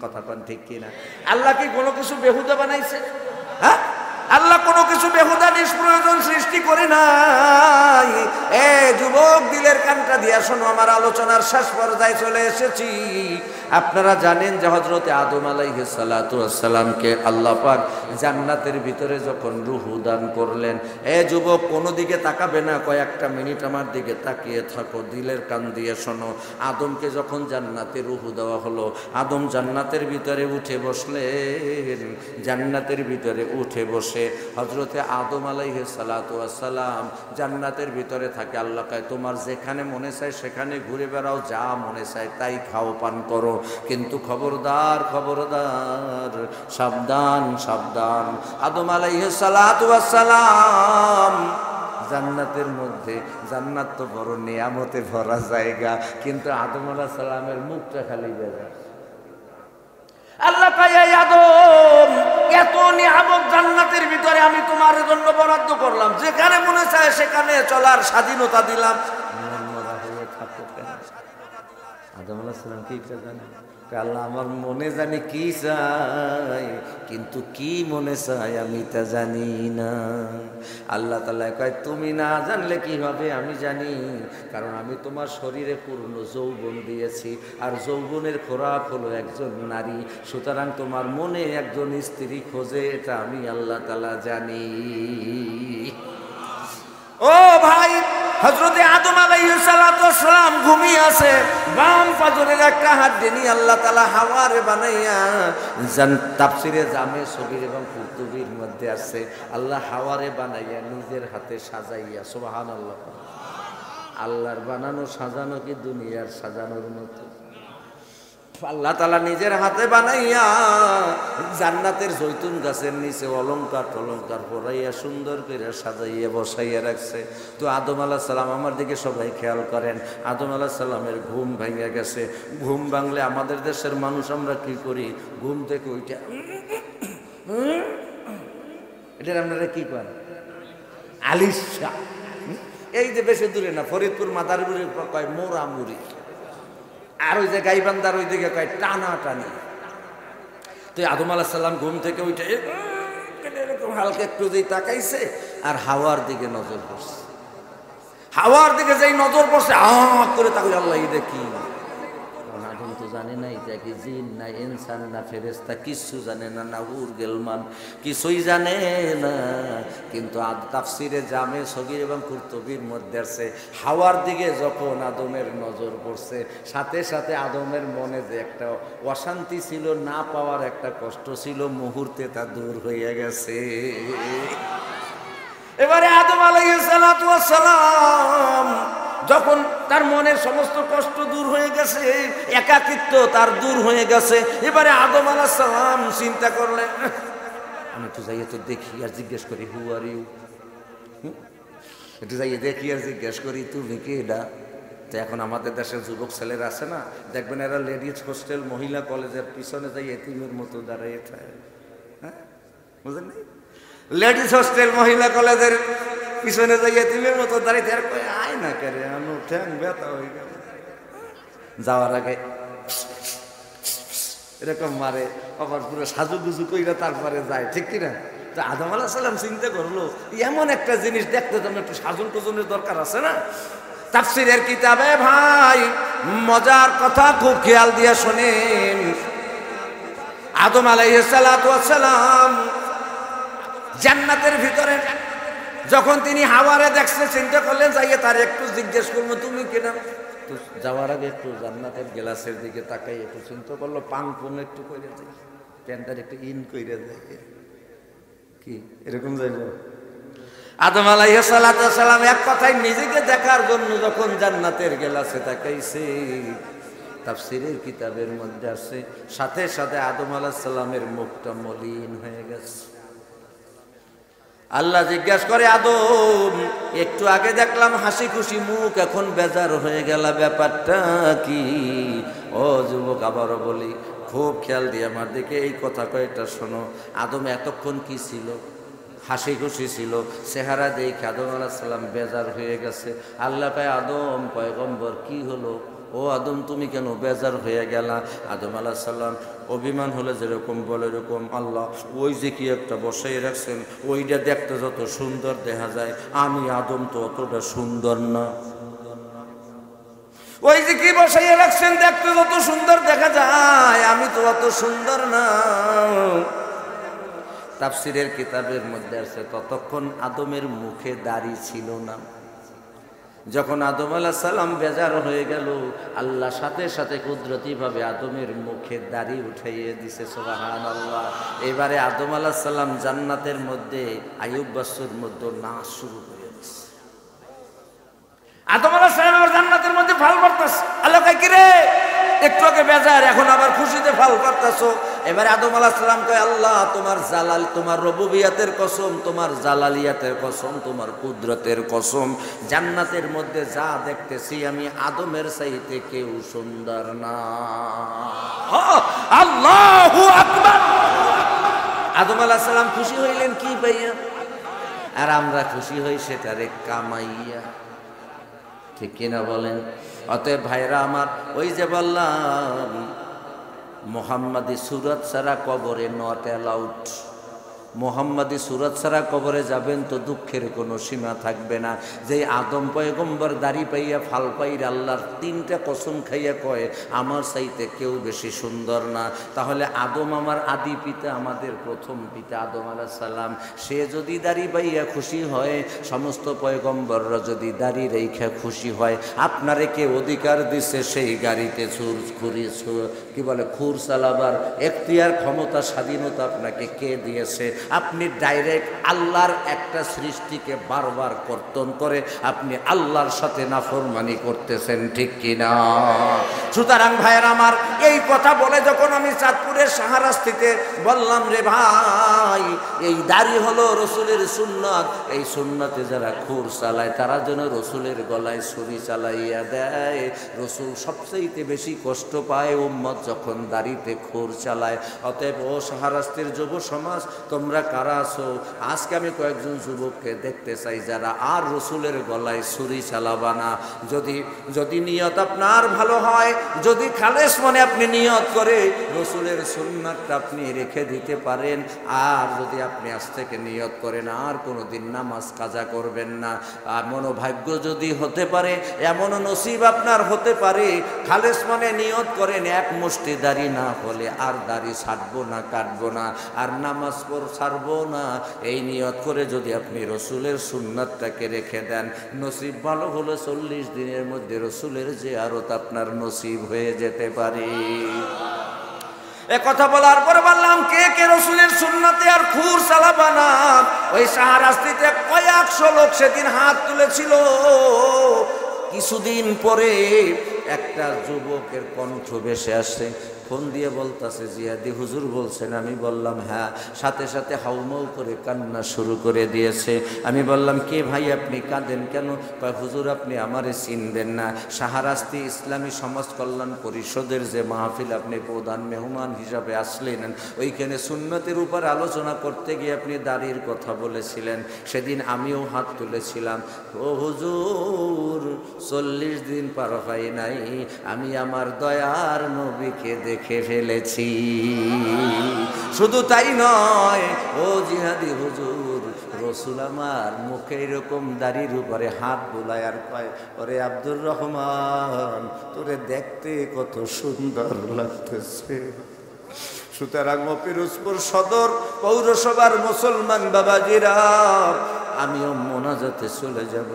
S1: কথা কন ঠিক কিনা? আল্লাহ কি কোনো কিছু বেহুদা বানাইছে? হ্যাঁ, আল্লাহ কোনো কিছু বেহুদা নিষ্প্রয়োজন সৃষ্টি করে নাই। এ যুবক, দিলের কানটা দিয়া শোনো, আমার আলোচনার শেষ পর্যায়ে চলে এসেছি। আপনারা জানেন যে হযরতে আদম আলাইহিস সালাতু ওয়াস সালামকে আল্লাহ পাক জান্নাতের ভিতরে যখন রূহ দান করলেন, এ যুবক, কোনো দিকে তাকাবে না, কয়েকটা মিনিট আমার দিকে তাকিয়ে থাকো, দিলের কান দিয়ে শোনো। আদমকে যখন জান্নাতে রূহ দেওয়া হলো, আদম জান্নাতের ভিতরে উঠে বসলেন। জান্নাতের ভিতরে উঠে বসে হযরতে আদম আলাইহিস সালাতু ওয়াস সালাম জান্নাতের ভিতরে থাকে। আল্লাহ কয়, তোমার যেখানে মনে চায় সেখানে ঘুরে বেড়াও, যা মনে চায় তাই খাও, পান করো, কিন্তু খবরদার খবরদার, সাবধান সাবধান। আদম আলাইহিস সালাতু ওয়াস সালাম জান্নাতের মধ্যে, জান্নাত তো বড় নিয়ামতে ভরা জায়গা, কিন্তু আদম আলাইহিস সালামের মুখটা খালি বেজা। আল্লাহ কয়, আদম, এত নিয়ামত জান্নাতের ভিতরে আমি তোমার জন্য বরাদ্দ করলাম, যেখানে মনে চায় সেখানে চলার স্বাধীনতা দিলাম, মনমরা হয়ে থাকো কেন? আদম আলাইহিস সালাম কি জানে? আল্লাহ, আমার মনে জানি কি চাই, কিন্তু কি মনে চাই আমি তা জানি না। আল্লাহ তাআলা কয়, তুমি না জানলে কি হবে? আমি জানি, কারণ আমি তোমার শরীরে পূর্ণ যৌবন দিয়েছি, আর যৌবনের খোরাক হলো একজন নারী। সুতরাং তোমার মনে একজন স্ত্রী খোঁজে, এটা আমি আল্লাহ তাআলা জানি। ও ভাই, হযরতে আদম আলাইহিস সালাতু ওয়াস সালাম ঘুমিয়ে আছে, বাম পাজরের একটা হাত দিয়ে আল্লাহ তাআলা হাওয়ারে বানাইয়া, তাফসিরে জামে সগীর এবং কুরতুবির মধ্যে আছে, আল্লাহ হাওয়ারে বানাইয়া নিজের হাতে সাজাইয়া, সুবহানাল্লাহ। আল্লাহর বানানো সাজানো কি দুনিয়ার সাজানোর মতো? আল্লাহ তাআলা নিজের হাতে বানাইয়া জান্নাতের জৈতুন গাছের নিচে অলংকার টলংকার পরাইয়া সুন্দর করে সাজাইয়া বসাইয়া রাখছে। তো আদম আলাইহিস সালাম, আমার দিকে সবাই খেয়াল করেন, আদম আলাইহিস সালামের ঘুম ভেঙে গেছে। ঘুম ভাঙলে আমাদের দেশের মানুষ আমরা কি করি? ঘুম থেকে ওইটা এটা আপনারা কি করেন? আলিশা। এই যে বেশি দূরে না, ফরিদপুর মাদারীপুরে কয় মোরামুরি, আর ওই যে গাইবান্ধার ওই দিকে কয় টানা টানি। তো আদম আলাইহিস সালাম ঘুম থেকে ওইটা এরকম হালকা একটু দিয়ে তাকাইছে, আর হাওয়ার দিকে নজর পড়ছে। হাওয়ার দিকে যেই নজর পড়ছে, করে তাকাই, আল্লাহ এটা কি? আদম তো জানে না এটা কি জিন না ইনসান না ফেরেশতা, কিচ্ছু জানে না, না হুর গেলমান, কিছুই জানে না। কিন্তু তাফসিরে জামে সগীর এবং কুরতুবির মধ্যে আছে, হাওয়ার দিকে যখন আদমের নজর পড়ছে, সাথে সাথে আদমের মনে যে একটা অশান্তি ছিল, না পাওয়ার একটা কষ্ট ছিল, মুহূর্তে তা দূর হয়ে গেছে। এবারে আদম আলাইহিস সালাতু ওয়াস সালাম যখন তার মনের সমস্ত কষ্ট দূর হয়ে গেছে, একাকিত্ব তার দূর হয়ে গেছে, এবারে আদম আলাইহিস সালাম চিন্তা করলেন, আমি একটু যাইয়ে তো দেখি আর জিজ্ঞেস করি, হু আর ইউ? একটু যাইয়ে দেখি আর জিজ্ঞেস করি, তুমি কে? এটা তো এখন আমাদের দেশের যুবক ছেলেরা আছে না, দেখবেন এরা লেডিজ হোস্টেল মহিলা কলেজের পিছনে যাই এতিমের মতো দাঁড়িয়ে থাকে। হ্যাঁ, বুঝলেন? লেডিস হোস্টেল মহিলা কলেজের পিছনে যাই এতিমের মতো দাঁড়িয়ে আর কই আয় না করে, আনো ঠ্যাং ব্যথা হয়ে গেল। যাওয়ার আগে এরকম মারে, আবার পুরো সাজুগুজু কইরা তারপরে যায়, ঠিক কিনা? তো আদম আলাইহিস সালাম চিন্তা করলো, এমন একটা জিনিস দেখতে তো একটু সাজুন কুজুনের দরকার আছে না? তাফসীরের কিতাবে ভাই মজার কথা খুব খেয়াল দিয়ে শোনেন। আদম আলাইহিস সালাতু ওয়াস সালাম জান্নাতের ভিতরে যখন তিনি হাওয়ারে দেখছে, চিন্তা করলেন যাইয়ে তার একটু জিজ্ঞেস করবো, তুমি কিনা? তো যাওয়ার আগে একটু জান্নাতের গ্লাসের দিকে তাকাই একটু চিন্তা করলো, পাং পুন একটু করে যাই, প্যান্টার একটু ইন করে যাই, কি এরকম যাইব? আদম আলাইহিস সালাতু ওয়াস সালাম এক কথায় নিজেকে দেখার জন্য যখন জান্নাতের গ্লাসে তাকাইছে, তাফসীরের কিতাবের মধ্যে আছে, সাথে সাথে আদম আলাইহিস সালামের মুখটা মলিন হয়ে গেছে। আল্লাহ জিজ্ঞাসা করে, আদম একটু আগে দেখলাম হাসি খুশি মুখ, এখন বেজার হয়ে গেল, ব্যাপারটা কি? ও যুবক, আবারও বলি, খুব খেয়াল দিয়ে আমার দিকে এই কথা কয়েকটা শোনো। আদম এতক্ষণ কি ছিল? হাসি খুশি ছিল, চেহারা দেখে আদম আলাইহিস সালাম বেজার হয়ে গেছে। আল্লাহ কয়, আদম পয়গম্বর কি হলো? ও আদম তুমি কেন বেজার হয়ে গেলা? আদম আলাইহিস সালাম অভিমান হলে যেরকম বলে এরকম, আল্লাহ ওই যে কি একটা বসাই রাখছেন, ওইটা দেখতে যত সুন্দর দেখা যায়, আমি আদম তো অতটা সুন্দর না। ওই যে কি বসাইয়া রাখছেন দেখতে যত সুন্দর দেখা যায়, আমি তো অত সুন্দর না। তাফসীরের কিতাবের মধ্যে আছে, ততক্ষণ আদমের মুখে দাড়ি ছিল না। যখন আদম আলাইহিস সালাম বেজার হয়ে গেল, আল্লাহ সাথে সাথে কুদরতিভাবে আদমের মুখে দাড়ি উঠাইয়ে দিছে, সুবহানাল্লাহ। এবারে আদম আলাইহিস সালাম জান্নাতের মধ্যে আইয়ুব বাসুর মধ্যে নাচ শুরু করে দিছে। আদম আলাইহিস সালাম জান্নাতের মধ্যে ফাল করতেছে, আল্লাহ কয়, কি রে একটু আগে বেজার, এখন আবার খুশিতে ফাল করতেছো? এবারে আদম আলাইহিস সালাম কয়, আল্লাহ তোমার জালাল, তোমার রুবুবিয়াতের কসম, তোমার জালালিয়াতের কসম, তোমার কুদরতের কসম, জান্নাতের মধ্যে যা দেখতেছি আমি আদমের চাইতে কেউ সুন্দর না। আল্লাহু আকবার। আদম আলাইহিস সালাম খুশি হইলেন কি পাইয়া? আর আমরা খুশি হই সেটারে কামাইয়া, ঠিক কিনা বলেন? অতএব ভাইরা আমার, ওই যে বললাম মুহাম্মাদি সুরত ছাড়া কবরে নট অ্যালাউড। মোহাম্মদী সুরত ছাড়া কবরে যাবেন তো দুঃখের কোনো সীমা থাকবে না। যেই আদম পয়গম্বর দাড়ি পাইয়া ফাল পাইর আল্লাহর 3টা কসম খাইয়া কয় আমার চাইতে কেউ বেশি সুন্দর না, তাহলে আদম আমার আদি পিতা, আমাদের প্রথম পিতা আদম আলাইহিস সালাম, সে যদি দাড়ি পাইয়া খুশি হয়, সমস্ত পয়গম্বররা যদি দাড়ি রেখা খুশি হয়, আপনারে কে অধিকার দিছে সেই গাড়িতে খুর চালাবার এখতিয়ার, ক্ষমতা, স্বাধীনতা আপনাকে কে দিয়েছে? আপনি ডাইরেক্ট আল্লাহর একটা সৃষ্টিকে বারবার কর্তন করে আপনি আল্লাহর সাথে নাফরমানি করতেছেন, ঠিক কিনা? সুতরাং ভাইয়ের আমার, এই কথা বলে যখন আমি চাঁদপুরের শাহরাস্তিতে বললাম, রে ভাই, এই দাড়ি হলো রসুলের সুন্নাত, এই সুন্নাতে যারা খুর চালায় তারা যেন রসুলের গলায় ছুরি চালাইয়া দেয়। রসুল সবচেয়ে বেশি কষ্ট পায় উম্মত যখন দাড়িতে খুর চালায়। অতএব ও শাহরাস্তির যুব সমাজ, তোমরা কারা আছো? আজকে আমি কয়েকজন যুবককে দেখতে চাই যারা আর রসুলের গলায় ছুরি চালাবা না। যদি নিয়ত আপনার ভালো হয়, যদি খালেস মনে আপনি নিয়ত করে রসুলের সুন্নাতটা আপনি রেখে দিতে পারেন, আর যদি আপনি আজ থেকে নিয়ত করেন আর কোনোদিন নামাজ কাজা করবেন না, এমনও ভাগ্য যদি হতে পারে, এমনও নসিব আপনার হতে পারে, খালেস মনে নিয়ত করেন এক মুষ্টি দাড়ি না হলে আর দাড়ি ছাড়বো না, কাটবো না, আর নামাজ ছাড়বো না, এই নিয়ত করে যদি আপনি রসুলের সুন্নাতটাকে রেখে দেন, নসিব ভালো হলে 40 দিনের মধ্যে রসুলের জিয়ারত আপনার নসিব হয়ে যেতে পারে। এ কথা বলার পর বললাম, কে কে রসুলের সুন্নাতে আর খুর চালাবা না? ওই শাহরাস্তিতে কয়েকশো লোক সেদিন হাত তুলেছিল। কিছুদিন পরে একটা যুবকের কণ্ঠ ভেসে আসছে, ফোন দিয়ে বলতেছে, জিয়াদি হুজুর বলছেন? আমি বললাম হ্যাঁ। সাথে সাথে হাউমাউ করে কান্না শুরু করে দিয়েছে। আমি বললাম, কে ভাই, আপনি কাঁদেন কেন? কয়, হুজুর আপনি আমারে চিনবেন না, শাহরাস্তি ইসলামী সমাজ কল্যাণ পরিষদের যে মাহফিল আপনি প্রধান মেহমান হিসাবে আসলেন, ওইখানে সুন্নতের উপর আলোচনা করতে গিয়ে আপনি দাড়ির কথা বলেছিলেন, সেদিন আমিও হাত তুলেছিলাম। ও হুজুর, 40 দিন পার হয় নাই, আমি আমার দয়ার নবীকে দেখে ফেলেছি। শুধু তাই নয়, ও জিহাদি হুজুর, রসুল আমার মুখে এরকম দাড়ির উপরে হাত বুলায় আর কয়, ওরে আব্দুর রহমান, তোরে দেখতে কত সুন্দর লাগতেছে। সুতরাং পিরোজপুর সদর পৌরসভার মুসলমান বাবাজিরা, আমিও মোনাজাতে চলে যাব।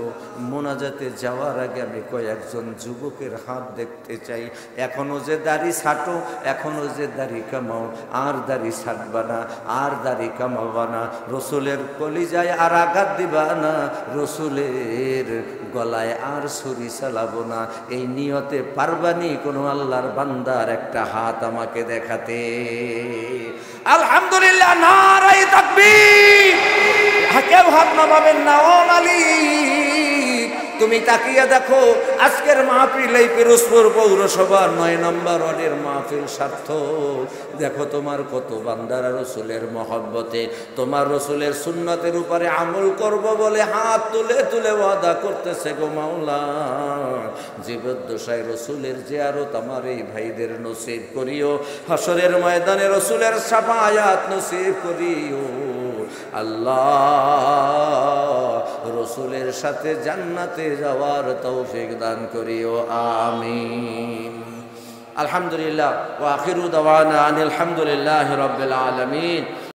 S1: মোনাজাতে যাওয়ার আগে আমি কয়েকজন যুবকের হাত দেখতে চাই। এখনো যে দাড়ি ছাটো, এখনো যে দাড়ি কামাও, আর দাড়ি ছাটবা না, আর দাড়ি কামাবা না, রসুলের কলিজায় আর আঘাত দিবা না, রসুলের গলায় আর ছুরি চালাবো না, এই নিয়তে পারবানি কোনো আল্লাহর বান্দার একটা হাত আমাকে দেখাতে? আলহামদুলিল্লাহ, নারায়ে তাকবীর। কেউ হাত নামাবেন না। ও মালিক, তুমি তাকিয়ে দেখো, আজকের মাহফিল এই পিরোজপুর পৌরসভার 9 নম্বর ওয়ার্ডের মাহফিল সার্থক। দেখো তোমার কত বান্দারা রসুলের মহব্বতে, তোমার রসুলের সুন্নতের উপরে আমল করব বলে হাত তুলে তুলে ওয়াদা করতেছে গো মাওলা। জীবদ্দশায় রসুলের জিয়ারত আমার এই ভাইদের নসিব করিও, হাসরের ময়দানে রসুলের শাফায়াত নসিব করিও আল্লাহ। রসুলের সাথে জান্নাতে যাওয়ার তৌফিক দান করিও, আমিন। আলহামদুলিল্লাহ ওয়া আখিরু দাওয়ানা আনিল হামদুলিল্লাহি রাব্বিল আলামিন।